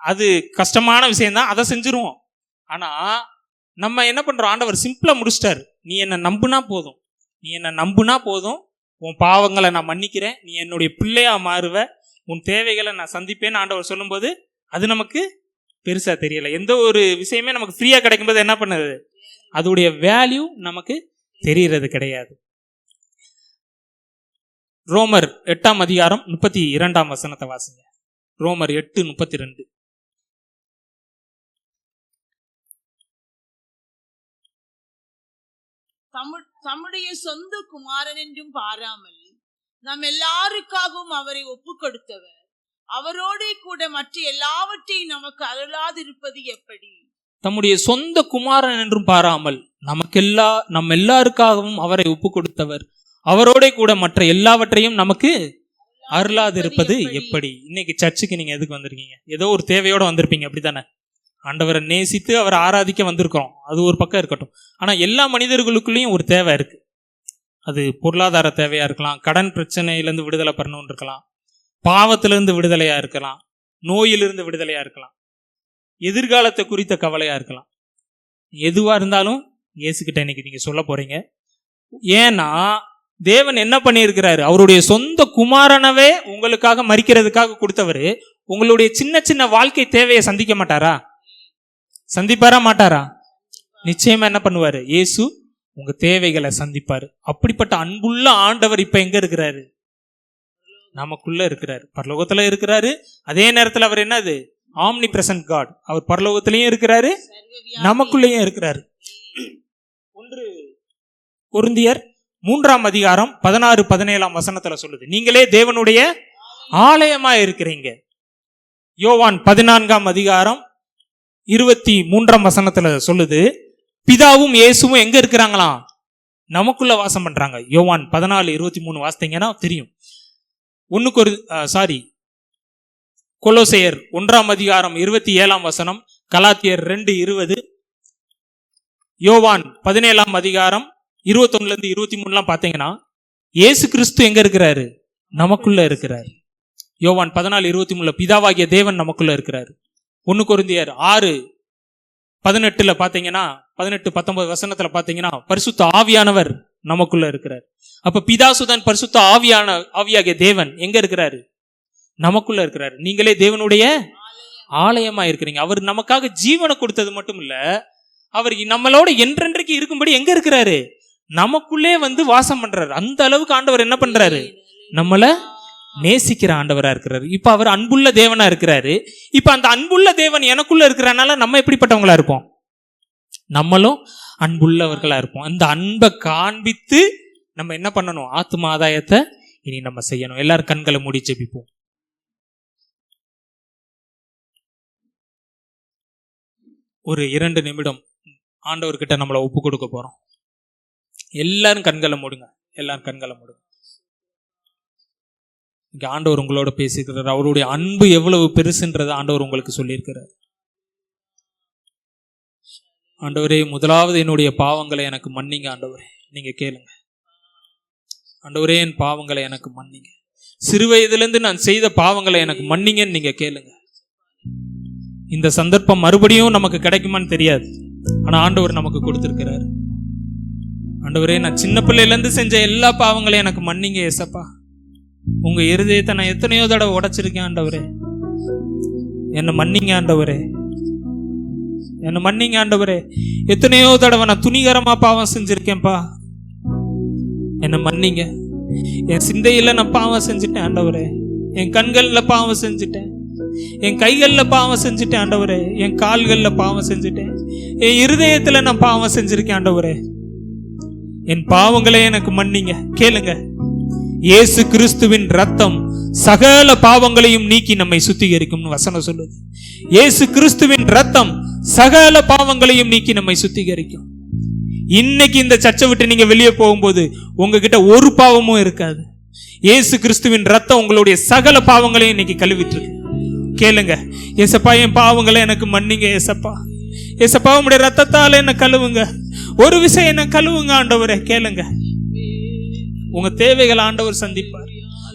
அது கஷ்டமான விஷயம்தான், அதை செஞ்சுருவோம். ஆனா நம்ம என்ன பண்றோம், ஆண்டவர் சிம்பிளா முடிச்சிட்டாரு. நீ என்ன நம்புனா போதும், நீ என்ன நம்புனா போதும், உன் பாவங்களை நான் மன்னிக்கிறேன், நீ என்னுடைய பிள்ளையா மாறுவ, உன் தேவைகளை நான் சந்திப்பேன்னு ஆண்டவர் சொல்லும்போது அது நமக்கு பெருசா தெரியல. எந்த ஒரு விஷயமே நமக்கு ஃப்ரீயா கிடைக்கும்போது என்ன பண்ணுது, அதோடைய வேல்யூ நமக்கு தெரியறது கிடையாது. ரோமர் 8ஆம் அதிகாரம் 32ஆம் வசனத்தை வாசிங்க. ரோமர் 8:32. தம்முடைய சொந்த குமாரன் என்றும் பாராமல் நம் எல்லாருக்காகவும் அவரை ஒப்பு கொடுத்தவர் அவரோட கூட மற்ற எல்லாவற்றையும் நமக்கு அருளாதிருப்பது எப்படி? தம்முடைய சொந்த குமாரன் என்றும் பாராமல் நம்ம எல்லாருக்காகவும் அவரை ஒப்பு கொடுத்தவர் அவரோட கூட மற்ற எல்லாவற்றையும் நமக்கு அருளாதிருப்பது எப்படி? இன்னைக்கு சர்ச்சுக்கு நீங்க எதுக்கு வந்திருக்கீங்க? ஏதோ ஒரு தேவையோட வந்திருப்பீங்க, அப்படித்தானே? ஆண்டவரை நேசித்து அவரை ஆராதிக்க வந்திருக்கிறோம், அது ஒரு பக்கம் இருக்கட்டும். ஆனா எல்லா மனிதர்களுக்குள்ளேயும் ஒரு தேவை இருக்கு. அது பொருளாதார தேவையா இருக்கலாம், கடன் பிரச்சனையிலிருந்து விடுதலை பெறணும்னு இருக்கலாம், பாவத்திலிருந்து விடுதலையா இருக்கலாம், நோயிலிருந்து விடுதலையா இருக்கலாம், எதிர்காலத்தை குறித்த கவலையா இருக்கலாம். எதுவா இருந்தாலும் இயேசுகிட்ட இன்னைக்கு நீங்க சொல்ல போறீங்க. ஏன்னா தேவன் என்ன பண்ணியிருக்கிறாரு, அவருடைய சொந்த குமாரனவே உங்களுக்காக மரிக்கிறதுக்காக கொடுத்தவர். உங்களுடைய சின்ன சின்ன வாழ்க்கை தேவையை சந்திக்க மாட்டாரா? சந்திப்பாரா மாட்டாரா? நிச்சயமா என்ன பண்ணுவாரு, இயேசு உங்க தேவைகளை சந்திப்பாரு. அப்படிப்பட்ட அன்புள்ள ஆண்டவர் இப்ப எங்க இருக்கிறாரு? நமக்குள்ள இருக்கிறாரு, பரலோகத்துல இருக்கிறாரு. அதே நேரத்தில் அவர் என்னது, ஆம்னி பிரசன்ட் காட். அவர் பரலோகத்திலையும் இருக்கிறாரு, நமக்குள்ளேயும் இருக்கிறாரு. 1 கொரிந்தியர் 3ஆம் அதிகாரம் 16-17 வசனத்துல சொல்லுது, நீங்களே தேவனுடைய ஆலயமா இருக்கிறீங்க. யோவான் 14ஆம் அதிகாரம் 23ஆம் வசனத்துல சொல்லுது, பிதாவும் இயேசுவும் எங்க இருக்கிறாங்களாம், நமக்குள்ள வாசம் பண்றாங்க. யோவான் 14:23 வாசித்தீங்கன்னா தெரியும். கொலோசையர் 1ஆம் அதிகாரம் 27ஆம் வசனம், கலாத்தியர் 2:20, யோவான் 17ஆம் அதிகாரம் 21-23 பார்த்தீங்கன்னா இயேசு கிறிஸ்து எங்க இருக்கிறாரு, நமக்குள்ள இருக்கிறாரு. யோவான் 14:23 பிதாவாகிய தேவன் நமக்குள்ள இருக்கிறாரு. 1 கொரிந்தியர் 6:18 பார்த்தீங்கன்னா 18-19 வசனத்துல பார்த்தீங்கன்னா பரிசுத்த ஆவியானவர் நமக்குள்ள இருக்கிறார். அப்ப பிதாசுதன் பரிசுத்த ஆவியாகிய தேவன் எங்க இருக்கிறாரு, நமக்குள்ள இருக்கிறாரு. நீங்களே தேவனுடைய ஆலயமா இருக்கிறீங்க. அவர் நமக்காக ஜீவனை கொடுத்தது மட்டும் இல்ல, அவர் நம்மளோட என்றென்றைக்கு இருக்கும்படி எங்க இருக்கிறாரு, நமக்குள்ளே வந்து வாசம் பண்றாரு. அந்த அளவுக்கு ஆண்டவர் என்ன பண்றாரு, நம்மள நேசிக்கிற ஆண்டவரா இருக்கிறாரு. இப்ப அவர் அன்புள்ள தேவனா இருக்கிறாரு. இப்ப அந்த அன்புள்ள தேவன் எனக்குள்ள இருக்கிறனால நம்ம எப்படிப்பட்டவங்களா இருப்போம், நம்மளும் அன்புள்ளவர்களா இருப்போம். அந்த அன்பை காண்பித்து நம்ம என்ன பண்ணணும், ஆத்தும ஆதாயத்தை இனி நம்ம செய்யணும். எல்லாரும் கண்களை மூடி ஜெபிப்போம். ஒரு 2 நிமிடம் ஆண்டவர்கிட்ட நம்மளை ஒப்பு கொடுக்க போறோம். எல்லாரும் கண்களை மூடுங்க, எல்லாரும் கண்களை மூடுங்க. இங்க ஆண்டவர் உங்களோட பேசிக்கிறார். அவருடைய அன்பு எவ்வளவு பெருசுன்றதை ஆண்டவர் உங்களுக்கு சொல்லியிருக்கிறார். ஆண்டவரே, முதலாவது என்னுடைய பாவங்களை எனக்கு மன்னிங்க ஆண்டவரே. நீங்க கேளுங்க, ஆண்டவரே என் பாவங்களை எனக்கு மன்னிங்க, சிறு வயதிலிருந்து நான் செய்த பாவங்களை எனக்கு மன்னிங்கன்னு நீங்க கேளுங்க. இந்த சந்தர்ப்பம் மறுபடியும் நமக்கு கிடைக்குமான்னு தெரியாது, ஆனா ஆண்டவர் நமக்கு கொடுத்திருக்கிறார். ஆண்டவரே, நான் சின்ன பிள்ளையில இருந்து செஞ்ச எல்லா பாவங்களையும் எனக்கு மன்னிங்க ஏசப்பா. உங்க இருதயத்தை நான் எத்தனையோ தடவை உடைச்சிருக்கேன் ஆண்டவரே, என்னை மன்னிங்க ஆண்டவரே, என்னை மன்னிங்க ஆண்டவரே. எத்தனையோ தடவை நான் துணிகரமா பாவம் செஞ்சிருக்கேன்ப்பா, என்னை மன்னிங்க. என் சிந்தையில நான் பாவம் செஞ்சுட்டேன் ஆண்டவரே, என் கண்கள்ல பாவம் செஞ்சுட்டேன், என் கைகள்ல பாவம் செஞ்சுட்டேன் ஆண்டவரே, என் கால்கள்ல பாவம் செஞ்சுட்டேன், என் இருதயத்துல நான் பாவம் செஞ்சிருக்கேன் ஆண்டவரே. என் பாவங்களே எனக்கு மன்னிங்க. கேளுங்க, இயேசு கிறிஸ்துவின் ரத்தம் சகல பாவங்களையும் நீக்கி நம்மை சுத்திகரிக்கும்னு வசனம் சொல்லுது. இயேசு கிறிஸ்துவின் ரத்தம் சகல பாவங்களையும் நீக்கி நம்மை சுத்திகரிக்கும். இன்னைக்கு இந்த சர்ச்சை விட்டு நீங்க வெளியே போகும்போது உங்ககிட்ட ஒரு பாவமும் இருக்காது. இயேசு கிறிஸ்துவின் ரத்தம் உங்களுடைய சகல பாவங்களையும் இன்னைக்கு கழுவிட்டு இருக்கு. கேளுங்க, ஏசப்பா என் பாவங்களை எனக்கு மன்னிங்க ஏசப்பா, ஏசப்பா உங்களுடைய ரத்தத்தால என்ன கழுவுங்க, ஒரு விஷயம் என்ன கழுவுங்க ஆண்டவரே. கேளுங்க, உங்க தேவைகளை ஆண்டவர் சந்திப்பார்.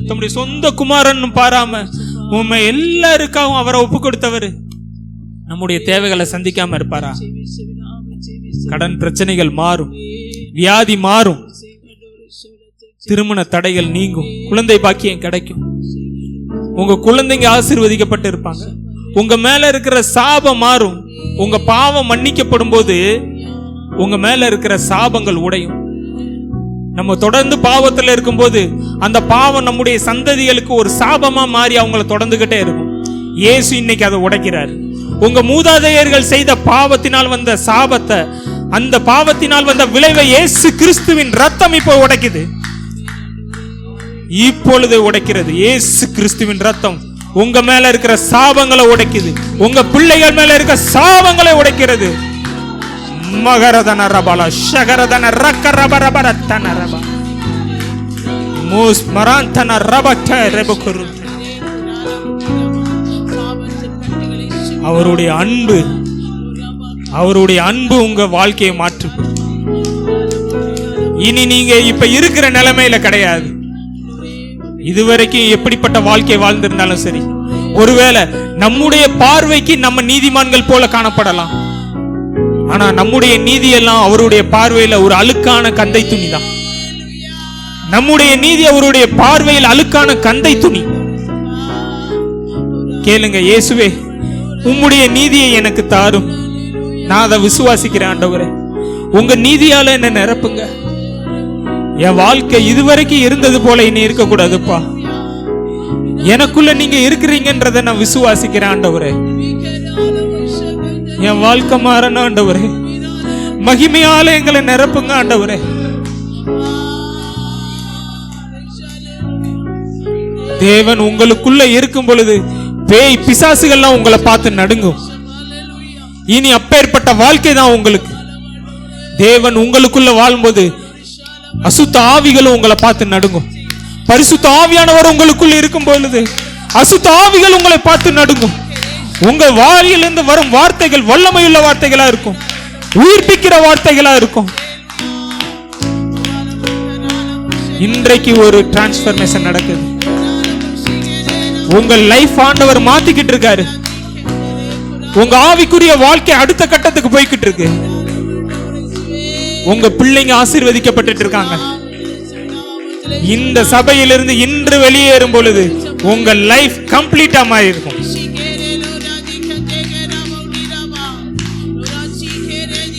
தம்முடைய சொந்த குமாரன் பாராம உண்மை எல்லாருக்காகவும் அவரை ஒப்பு கொடுத்தவர் நம்முடைய தேவைகளை சந்திக்காம இருப்பாரா? கடன் பிரச்சனைகள் மாறும், வியாதி மாறும், திருமண தடைகள் நீங்கும், குழந்தை பாக்கியம் கிடைக்கும், உங்க குழந்தைங்க ஆசீர்வதிக்கப்பட்டு இருப்பாங்க, உங்க மேல இருக்கிற சாபம் மாறும், உங்க பாவம் மன்னிக்கப்படும் போது உங்க மேல இருக்கிற சாபங்கள் உடையும். நம்ம தொடர்ந்து பாவத்துல இருக்கும்போது அந்த பாவம் நம்முடைய சந்ததிகளுக்கு ஒரு சாபமா மாறி அவங்கள தொடர்ந்துகிட்டே இருக்கும். இயேசு இன்னைக்கு அதை உடைக்கிறார். உங்க மூதாதையர்கள் செய்த பாவத்தினால் வந்த சாபத்தை, அந்த பாவத்தினால் வந்த விளைவை இயேசு கிறிஸ்துவின் ரத்தம் இப்போ உடைக்குது, இப்பொழுது உடைக்கிறது. இயேசு கிறிஸ்துவின் ரத்தம் உங்க மேல இருக்கிற சாபங்களை உடைக்குது, உங்க பிள்ளைகள் மேல இருக்கிற சாபங்களை உடைக்கிறது. மகரதன ரபல ஷகரதன ரக்கரபரபரதன ரப மூஸ் மராந்தன ரபட்ட ரெபகுரு. அவருடைய அன்பு, அவருடைய அன்பு உங்க வாழ்க்கையை மாற்று. இனி நீங்க இப்ப இருக்கிற நிலைமையில கிடையாது. இதுவரைக்கும் எப்படிப்பட்ட வாழ்க்கை வாழ்ந்திருந்தாலும் சரி, ஒருவேளை நம்முடைய பார்வைக்கு நம்ம நீதிமான்கள் போல காணப்படலாம், ஆனா நம்முடைய நீதி எல்லாம் அவருடைய பார்வையில ஒரு அழுக்கான கந்தை துணி தான். நம்முடைய நீதி அவருடைய பார்வையில் அழுக்கான கந்தை துணி. கேளுங்க, இயேசுவே உம்முடைய நீதியை எனக்கு தாரும், நான் அதை விசுவாசிக்கிறேன் ஆண்டவரே, உங்க நீதியால என்ன நிரப்புங்க. என் வாழ்க்கை இதுவரைக்கும் இருந்தது போல இனி இருக்க கூடாதுப்பா, எனக்குள்ள நீங்க இருக்கிறீங்கன்றதை நான் விசுவாசிக்கிறேன் ஆண்டவரே. என் வாழ்க்கை மாறணும் ஆண்டவரே, மகிமையால எங்களை நிரப்புங்க ஆண்டவரே. தேவன் உங்களுக்குள்ள இருக்கும் பொழுது பேய் பிசாசுகள்லாம் உங்களை பார்த்து நடுங்கும். இனி அப்பேற்பட்ட வாழ்க்கை தான் உங்களுக்கு. தேவன் உங்களுக்குள்ள வாழும்போது அசுத்த ஆவிகளும் உங்களை பார்த்து நடுங்கும். பரிசுத்த ஆவியானவர் உங்களுக்குள்ள இருக்கும் பொழுது அசுத்த ஆவிகள் உங்களை பார்த்து நடுங்கும். உங்கள் வாயிலிருந்து வரும் வார்த்தைகள் வல்லமையுள்ள வார்த்தைகளா இருக்கும், உயிர்ப்பிக்கிற வார்த்தைகளா இருக்கும். இன்றைக்கு ஒரு டிரான்ஸ்பர்மேஷன் நடக்குது. உங்கள் லைஃப் ஆண்டவர் மாத்திக்கிட்டு இருக்காரு. உங்க ஆவிக்குரிய வாழ்க்கை அடுத்த கட்டத்துக்கு போய்கிட்டு இருக்கு. உங்க பிள்ளைங்க ஆசீர்வதிக்கப்பட்டு இருக்காங்க. இந்த சபையிலிருந்து இன்று வெளியேறும் பொழுது உங்க லைஃப் கம்ப்ளீட்டா மாறி இருக்கும்.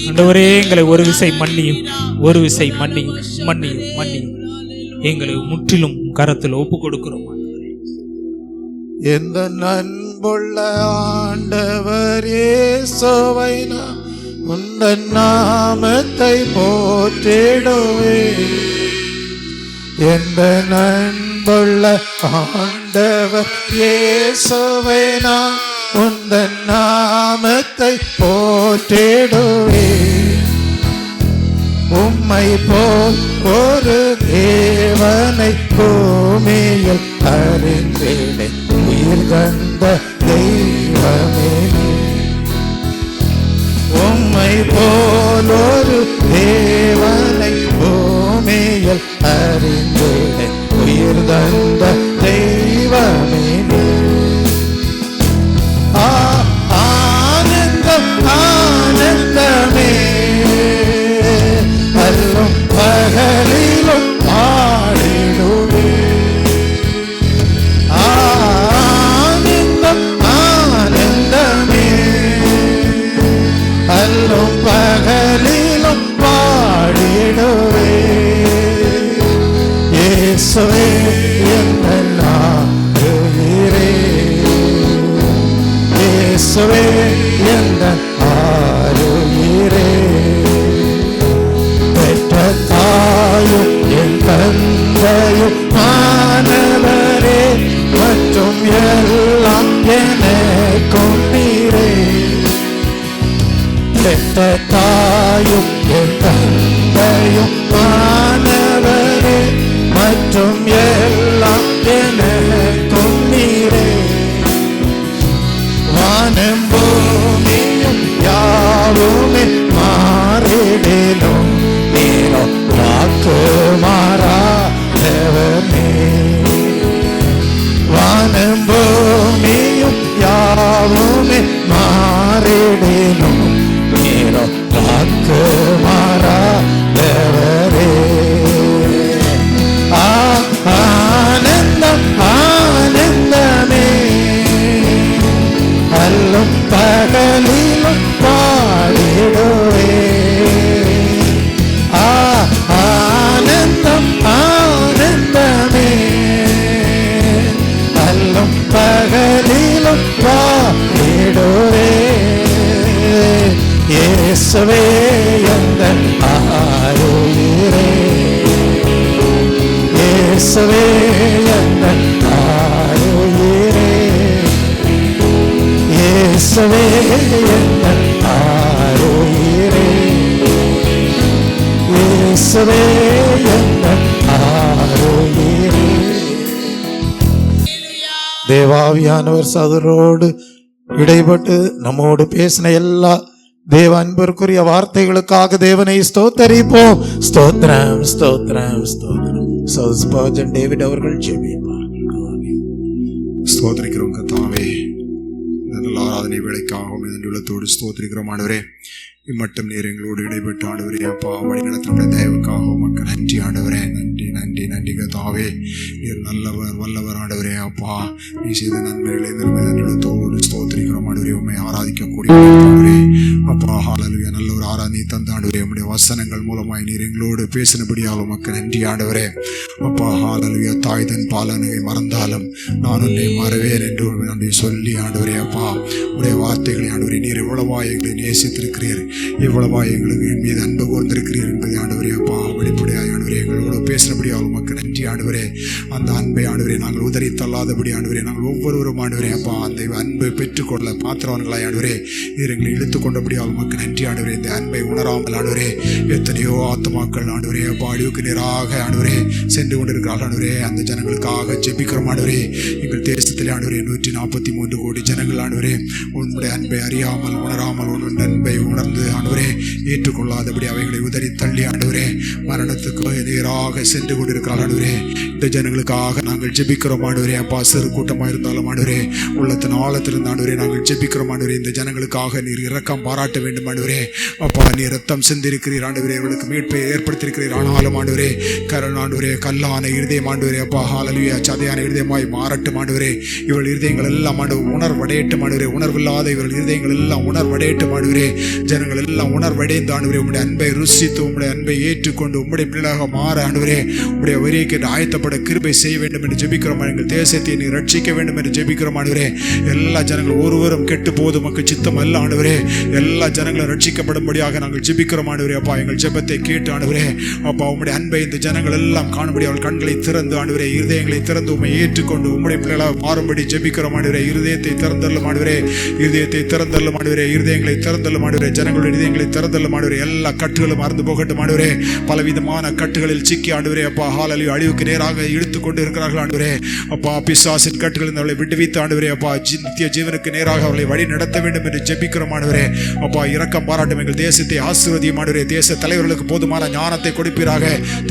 ஆண்டவரே எங்களை ஒரு விசை மன்னியும், ஒரு விசை மன்னியும், மன்னியும், மன்னியும். எங்களை முற்றிலும் கரத்தில் ஒப்பு கொடுக்கிறோம். எந்த அன்புள்ள ஆண்டவர் இயேசுவை நான் உந்தன் நாமத்தை போற்றிடுவேன். எந்த அன்புள்ள ஆண்டவர் இயேசுவை நான் உந்தன் நாமத்தை போற்றிடுவேன். உம்மை போல் ஒரு தேவனை பூமியில் அறிந்தேனே, உயிர் கண்ட தெய்வமே. உம்மை போல் ஒரு தேவனை பூமியில் அறிந்தேனே, உயிர் கண்ட தெய்வமே. ஆனந்தம் ஆனந்தமே, அல்லும் பகலிலும் பாடிடுவே. ஆனந்தம் ஆனந்தமே, அல்லும் பகலிலும் பாடிடுவே. இயேசுவே எங்கள் ஆண்டவரே, இயேசுவே எங்கள் ஆண்டவரே. பெற்ற தாயும் என் தந்தையும் மாணவரே, மற்றும் எல்லாம் எனக்கும் நீரே. பெற்ற தாயும் என் தந்தையும் மாணவரே, மற்றும் எல்லாம் எனக்கும் நீரே. வானம் பூமியும் யாவுமே மாறிடினும் நீரோ வாக்கு மாறாதவனே. வானம் பூமியும் யாவுமே மாறிடினும் நீரோ வாக்கு மாறாதவரே. ஆனந்தம் ஆனந்தமே, அல்லும் பகலிலும் பாடிடுவே. ஆனந்தம் ஆனந்தமே, அல்லும் பகலிலும் பாடிடுவே. இயேசுவே எந்தன் ஆருயிரே, இயேசுவே எந்தன் ஆருயிரே, இயேசுவே எந்தன் ஆருயிரே, இயேசுவே எந்தன் ஆருயிரே. தேவாவியானவர் சதுரோடு இடைப்பட்டு நம்மோடு பேசின எல்லா தேவ அன்பிற்குரிய வார்த்தைகளுக்காக தேவனை ஸ்தோத்தரிப்போம். ஸ்தோத்திரம் ஸ்தோத்திரம் ஸ்தோத்திரம். ஸ்பர்ஜன் டேவிட் அவர்கள் ஜெபிப்பார். ஸ்தோத்திரிக்கிறோம் கர்த்தாவே, நல்ல ஆராதனை வேலைக்காகவும் உள்ளத்தோடு ஸ்தோத்திரிக்கிறோம் ஆண்டவரே. இம்மட்டும் நீர் எங்களோடு இடைப்பட்டு ஆண்டவரே அப்பா வழி நடத்தின தயவுக்காக மக்கள் நன்றி ஆண்டவரே. நன்றி நன்றி நன்றி கர்த்தாவே. நீர் நல்லவர் வல்லவர் ஆண்டவரே அப்பா. நீ செய்த நன்மைகளை நிர்மலத்தோடு ஸ்தோத்திரிக்கிறோம் ஆண்டவரே. உண்மை ஆராதிக்கக்கூடிய ஆண்டவரே அப்பா. ஹல்லேலூயா. நல்ல ஒரு ஆராதனை தந்த ஆண்டவரே, உம்முடைய வசனங்கள் மூலமாய் நீர் எங்களோடு பேசினபடியால் உமக்கு நன்றி ஆண்டவரே அப்பா. ஹல்லேலூயா. தாய் தன் பாலனை மறந்தாலும் நான் உன்னை மறவேன் என்று நன்றி சொல்லி ஆண்டவரே அப்பா. உடைய வார்த்தைகளை ஆண்டவரே நீர் எவ்வளவா எங்களை நேசித்திருக்கிறீர், எவ்வளவா எங்களுக்கு என் மீது அன்பு கூர்ந்திருக்கிறீர் என்பதை ஆண்டவரே அப்பா வெளிப்படையாய் ஆண்டவரே எங்களோடு பேசினபடியால் உமக்கு நன்றி ஆண்டவரே. அந்த அன்பை ஆண்டவரே நாங்கள் உதறி தள்ளாதபடி ஆண்டவரே நாங்கள் ஒவ்வொருவரும் ஆண்டவரே அப்பா அந்த அன்பை பெற்றுக்கொள்ள பாத்திரவான்களாய் ஆண்டவரே நீர் எங்களை இழுத்து கொண்டபடியால் உமக்கு நன்றி ஆண்டவரே. இந்த அன்பை உணராமல் ஆண்டவரே எத்தனையோ ஆத்மாக்கள் ஆண்டவரே அப்பா அழிவுக்கு நேராக ஆண்டவரே சென்று கொண்டிருக்கிறார்கள் ஆண்டவரே. அந்த ஜனங்களுக்காக ஜெபிக்கிறோம் ஆண்டவரே. எங்கள் தேசத்திலே ஆண்டவரே 143 கோடி ஜனங்கள் ஆண்டவரே உன்னுடைய அன்பை அறியாமல் உணராமல் உன் அன்பை உணர்ந்து ஆண்டவரே ஏற்றுக்கொள்ளாதபடி அவைகளை உதறி தள்ளி ஆண்டவரே மரணத்துக்கு நேராக சென்று கொண்டிருக்கிறார் ஆண்டவரே. இந்த ஜனங்களுக்காக நாங்கள் ஜெபிக்கிறோம் ஆண்டவரே அப்பா. சிறு கூட்டமாக இருந்தாலும் ஆண்டவரே உள்ளத்தின் ஆழத்திலிருந்து ஆண்டவரே நாங்கள் ஜெபிக்கிறோம் ஆண்டவரே. இந்த ஜனங்களுக்காக நீர் இரக்கம் பாராட்ட வேண்டும் ஆண்டவரே அப்பா. நீர் ரத்தம் சிந்திருக்கிறீர் ஆண்டவரே, அவர்களுக்கு மீட்பை ஏற்படுத்தியிருக்கிறீர். ஆனாலும் ஆண்டவரே கரண் ஆண்டவரே கல்லான இருதயம் ஆண்டவரே அப்பா ஹல்லேலூயா சதையான இருதயமாய் மாறட்டும் ஆண்டவரே. இவர்கள் இருதயங்கள் எல்லாம் ஆண்டவர் உணர்வடையட்டும் ஆண்டவரே. உணர்வில்லாத இவர்கள் இருதயங்கள் எல்லாம் உணர்வடையட்டும் ஆண்டவரே. ஜனங்கள் எல்லாம் உணர்வடைந்து ஆண்டவரே உம்முடைய அன்பை ருசித்து உம்முடைய அன்பை ஏற்றுக்கொண்டு உம்முடைய பிள்ளைகளாக மாற ஆண்டவரே உம்முடைய வரிக்கு ஆயத்தப்பட கிருபை செய்ய வேண்டும் என்று ஜெபிக்கிறோம். எங்கள் தேசத்தை நீ ரட்சிக்க வேண்டும் என்று ஜெபிக்கிறோம் ஆண்டவரே. எல்லா ஜனங்கள் ஒருவரும் கெட்டு போது உமக்கு சித்தம் அல்ல ஆண்டவரே. எல்லா ஜனங்களும் ரட்சிக்கப்படும்படியாக நாங்கள் ஜெபிக்கிறோம் ஆண்டவரே அப்பா. எங்கள் ஜெபத்தை கேட்டு ஆண்டவரே அப்பா உம்முடைய அன்பை இந்த ஜனங்கள் எல்லாம் காணும்படி அவள் கண்களை திறந்து ஆண்டவரே இருதயங்களை திறந்து உம்மை ஏற்றுக்கொண்டு உம்முடைய பிள்ளைகளாக மாறும்படி ஜெபிக்கிறோம் ஆண்டவரே. இருதயத்தை திறந்தள்ளும் ஆண்டவரே, இருதயத்தை திறந்தள்ளும் ஆண்டவரே, இருதயங்களை திறந்தள்ளும் ஆண்டவரே. ஜனங்களுடைய இதயங்களை திறந்தள்ளும் ஆண்டவரே. எல்லா கட்டுகளும் மறந்து போகட்டும் ஆண்டவரே. பலவிதமான கட்டுகளில் சிக்கி ஆண்டவரே அப்பா ஹல்லேலூயா அழிவுக்கு நேராக இழுத்து கொண்டு இருக்கிறார்கள் ஆண்டவரே அப்பா. பிசாசின் கட்டுகளில் அவளை விடுவித்து ஆண்டவரே அப்பா நித்திய ஜீவனுக்கு நேராக அவளை வழி நடத்த வேண்டும் என்று ஜெபிக்கிறோம் ஆண்டவரே அப்பா. இரக்கம் பாராட்டும் எங்கள் தேசத்தை ஆசீர்வதியும் ஆண்டவரே. தேச தலைவர்களுக்கு போதுமான ஞானத்தை கொடுப்பீராக.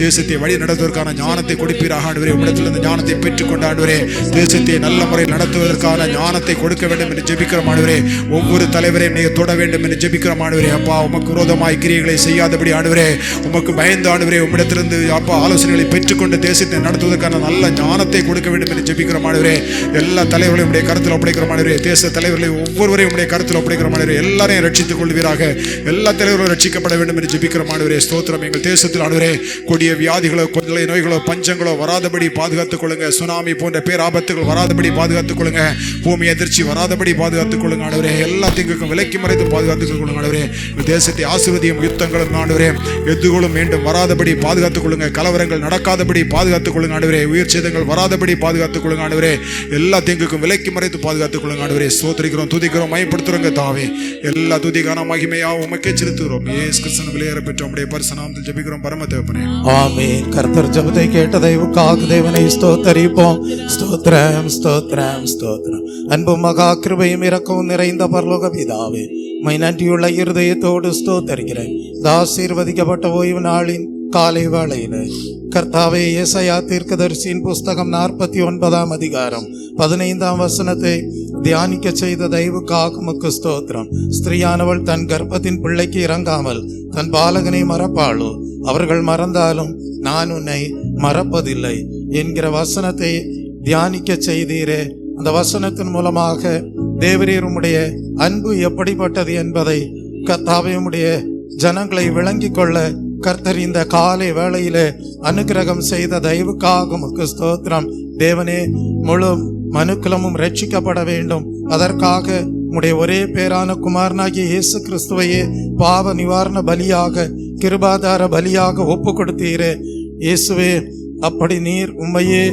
தேசத்தை வழி நடத்துவதற்கான ஞானத்தை கொடுப்பீராக ஆண்டவரே. உம்மிடத்தில் இந்த ஞானத்தை பெற்றுக்கொண்ட ஆண்டவரே தேசத்தை நல்ல முறையில் நடத்துவதற்கான ஞானத்தை கொடுக்க வேண்டும் என்று ஜெபிக்கிறோம் ஆண்டவரே. ஒவ்வொரு தலைவரையும் நீங்க தொட வேண்டும் என்று ஜெபிக்கிறோம் ஆண்டவரே அப்பா. உமக்கு விரோதமாய் கிரியைகளை செய்யாதபடி ஆண்டவரே உமக்கு பயந்து ஆண்டவரே உம்மிடத்திலிருந்து அப்பா ஆலோசனைகளை பெற்றுக்கொண்டு தேசத்தை நடத்துவதற்கான நல்ல ஞானத்தை கொடுக்க வேண்டும் என்று ஜெபிக்கிறோம் ஆண்டவரே. எல்லா தலைவர்களையும் உடைய கருத்தில் ஒப்படைக்கிறோம் ஆண்டவரே. தேச தலைவர்களை ஒவ்வொருவரையும் உடைய கருத்தில் ஒப்படைக்கிறோம் ஆண்டவரே. எல்லாரையும் ரட்சித்துக் கொள்வீராக. எல்லா தலைவர்களும் ரட்சிக்கப்பட வேண்டும் என்று ஜெபிக்கிறோம் ஆண்டவரே. ஸ்தோத்திரம். எங்கள் தேசத்தில் ஆண்டவரே கொடிய வியாதிகளோ கொள்ளை நோய்களோ பஞ்சங்களோ வராதபடி பாதுகாத்துக் கொள்ளுங்க. சுனாமி போன்ற பேராபத்துகள் வராதபடி பாதுகாத்துக் கொள்ளுங்க. பூமி எதிர்ச்சி வராதபடி பாதுகாத்துக் கொள்ளுங்க ஆண்டவரே. எல்லா தீங்குக்கும் விலக்கி மறைத்து பாதுகாத்துக் கொள்ளுங்க ஆண்டவரே. தேசத்தை ஆசீர்வதியும் யுத்தங்களும் ஆண்டவரே எதுகளும் மீண்டும் வராதபடி பாதுகாத்துக் கொள்ளுங்க. கலவரங்கள் நடக்காதபடி பாதுகாத்துக் கொள்ளுங்க ஆண்டவரே. உயிர் சேதங்கள் வராதபடி பாதுகாத்துக் கொள்ளுங்க ஆண்டவரே. எல்லா தீங்குக்கும் விலைக்கு மறைத்து பாதுகாத்துக் கொள்ளுங்க ஆண்டவரே. ஸ்தோத்திரிக்கிறோம், துதிக்கிறோம், மயப்படுத்துறோங்க தாவே. எல்லா துதிக்கான மகிமையா உமக்கே செலுத்துகிறோம். இயேசு கிறிஸ்துவின் விலையேற பெற்ற உம்முடைய பரிசுத்த நாமத்தில் ஜெபிக்கிறோம் பரம தகப்பனே. ஆமென். கர்த்தர் ஜெபத்தை கேட்ட தயவுக்காக தேவனை ஸ்தோத்தரிப்போம். ஸ்தோத்திரம், ஸ்தோத்திரம், ஸ்தோத்திரம். அன்பும் மகா கிருபையும் இரக்கமும் நிறைந்த பரலோக பிதாவே, உம்மை நன்றியுள்ள இருதயத்தோடு ஸ்தோத்தரிக்கிறேன். ஆசீர்வதிக்கப்பட்ட ஓய்வு நாளின் காலை வேளையில கர்த்தாவே, ஏசாயா தீர்க்கதரிசியின் புஸ்தகம் 49 அதிகாரம் 15 வசனத்தை தியானிக்க செய்த தயவுக்காக உமக்கு ஸ்தோத்திரம். ஸ்திரீயானவள் தன் கர்ப்பத்தின் பிள்ளைக்கு இறங்காமல் தன் பாலகனை மறப்பாளோ? அவர்கள் மறந்தாலும் நான் உன்னை மறப்பதில்லை என்கிற வசனத்தை தியானிக்க செய்தீரே. அந்த வசனத்தின் மூலமாக தேவரீர் உம்முடைய அன்பு எப்படிப்பட்டது என்பதை கர்த்தாவே உம்முடைய ஜனங்களை விளங்கிக் கொள்ள கர்த்தர் இந்த காலை வேளையிலே அனுக்கிரகம் செய்த தயவுக்காக உமக்கு ஸ்தோத்திரம். தேவனே, முழு மனுக்குலமும் ரட்சிக்கப்பட வேண்டும். அதற்காக உம்முடைய ஒரே பேரான குமாரனாகிய இயேசு கிறிஸ்துவையே பாவ நிவாரண பலியாக, கிருபாதார பலியாக ஒப்பு கொடுத்தீரே. இயேசுவே, அப்படி நீர் உம்மையே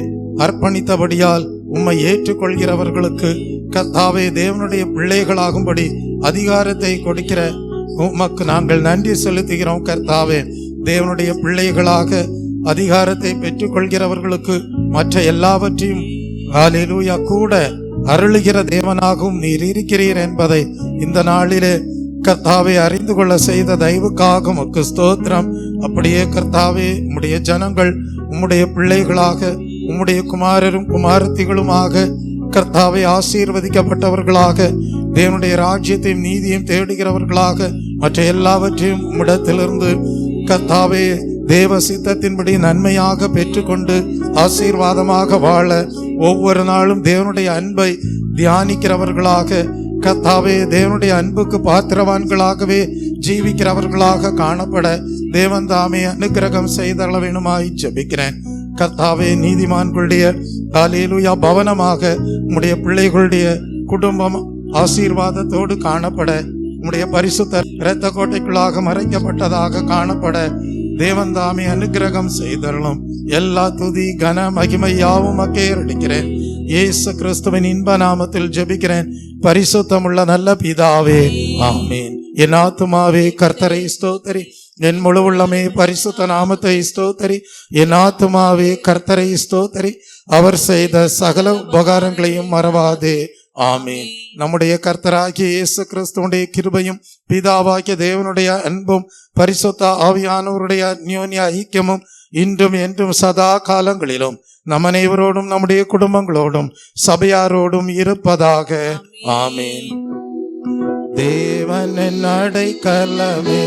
அர்ப்பணித்தபடியால் உம்மை ஏற்றுக்கொள்கிறவர்களுக்கு கர்த்தாவே தேவனுடைய பிள்ளைகளாகும்படி அதிகாரத்தை கொடுக்கிற உமக்கு நாங்கள் நன்றி செலுத்துகிறோம். கர்த்தாவே, தேவனுடைய பிள்ளைகளாக அதிகாரத்தை பெற்றுக்கொள்கிறவர்களுக்கு மற்ற எல்லாவற்றையும் ஹல்லேலூயா கூட அருளுகிற தேவனாகவும் நீர் இருக்கிறீர் என்பதை இந்த நாளிலே கர்த்தாவே அறிந்து கொள்ள செய்த தயவுக்காக உமக்கு ஸ்தோத்திரம். அப்படியே கர்த்தாவே, உம்முடைய ஜனங்கள் உம்முடைய பிள்ளைகளாக, உம்முடைய குமாரரும் குமாரத்திகளுமாக கர்த்தாவே ஆசீர்வதிக்கப்பட்டவர்களாக, தேவனுடைய ராஜ்யத்தையும் நீதியையும் தேடுகிறவர்களாக, மற்ற எல்லாவற்றையும் உம்மிடத்திலிருந்து கர்த்தாவே தேவ சித்தத்தின்படி நன்மையாக பெற்றுக்கொண்டு ஆசீர்வாதமாக வாழ, ஒவ்வொரு நாளும் தேவனுடைய அன்பை தியானிக்கிறவர்களாக கர்த்தாவே, தேவனுடைய அன்புக்கு பாத்திரவான்களாகவே ஜீவிக்கிறவர்களாக காணப்பட தேவன் தாமே அனுக்கிரகம் செய்தள வேணுமாய் ஜெபிக்கிறேன். கர்த்தாவே, நீதிமான்களுடைய ஹல்லேலூயா பவனமாக உம்முடைய பிள்ளைகளுடைய குடும்பம் ஆசீர்வாதத்தோடு காணப்பட, உம்முடைய பரிசுத்த இரத்த கோட்டைக்குள்ளாக மறைக்கப்பட்டதாக காணப்பட தேவன் தாமே அனுக்கிரகம் செய்தரலும். எல்லா துதி கன மகிமை யாவும் அக்கேறடிக்கிறேன். இயேசு கிறிஸ்துவின் இன்ப நாமத்தில் ஜெபிக்கிறேன் பரிசுத்தமுள்ள நல்ல பிதாவே, ஆமீன். என் ஆத்துமாவே கர்த்தரை ஸ்தோத்தரி, என் முழு உள்ளமே பரிசுத்த நாமத்தை ஸ்தோத்தரி. என் ஆத்துமாவே கர்த்தரை ஸ்தோத்தரி, அவர் செய்த சகல உபகாரங்களையும் மறவாதே. ஆமீன். நம்முடைய கர்த்தராகிய இயேசு கிறிஸ்துவுடைய கிருபையும் பிதாவாகிய தேவனுடைய அன்பும் பரிசுத்த ஆவியானவருடைய அந்யோன்ய ஐக்கியமும் இன்றும் என்றும் சதா காலங்களிலும் நம் அனைவரோடும் நம்முடைய குடும்பங்களோடும் சபையாரோடும் இருப்பதாக. ஆமீன். தேவன் என் அடைக்கலமே,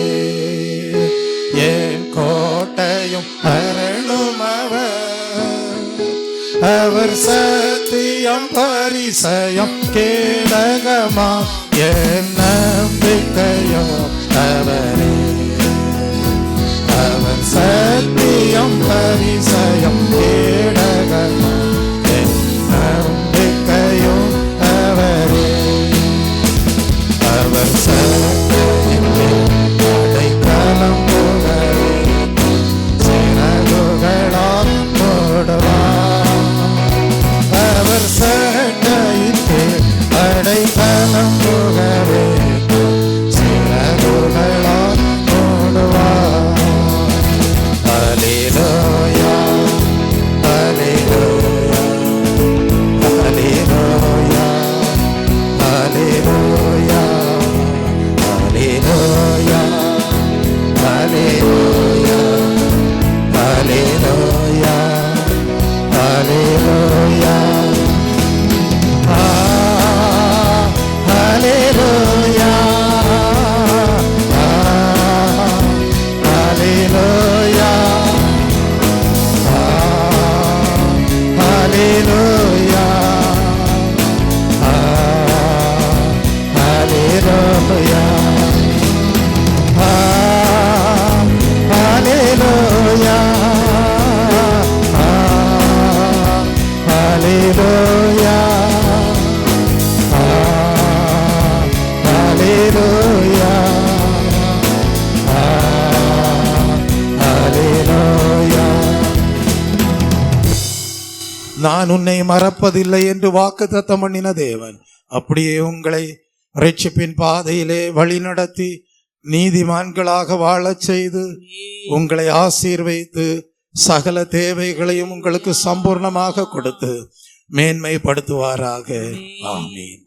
என் கோட்டையும் அரணும் அவர் சத்தியம் பரிசயம் கேடகமா, என் நம்பிக்கையும் அவரே. அவர் சத்தியம் பரிசயம் கேடகமா, என் நம்பிக்கையும் அவரே. அவர் சத்தியம் அடைக்கலம் போகவே, சிறகுகளால் போடுவார். அவர் சட்டையிட்டு அடைக்கலம் போகவே, சிறகுகளால் போடுவார். ஹல்லேலூயா, ஹல்லேலூயா, ஹல்லேலூயா, ஹல்லேலூயா, ஹல்லேலூயா, ஹல்லேலூயா, ஹல்லேலூயா, ஹல்லேலூயா. Hallelujah, hallelujah, hallelujah, hallelujah, hallelujah, hallelujah. நான் உன்னை மறப்பதில்லை என்று வாக்குத்தத்தம் பண்ணின தேவன் அப்படியே உங்களை இரட்சிப்பின் பாதையிலே வழி நடத்தி நீதிமான்களாக வாழச் செய்து உங்களை ஆசீர்வைத்து சகல தேவைகளையும் உங்களுக்கு சம்பூர்ணமாக கொடுத்து மேன்மைப்படுத்துவாராக. ஆமீன்.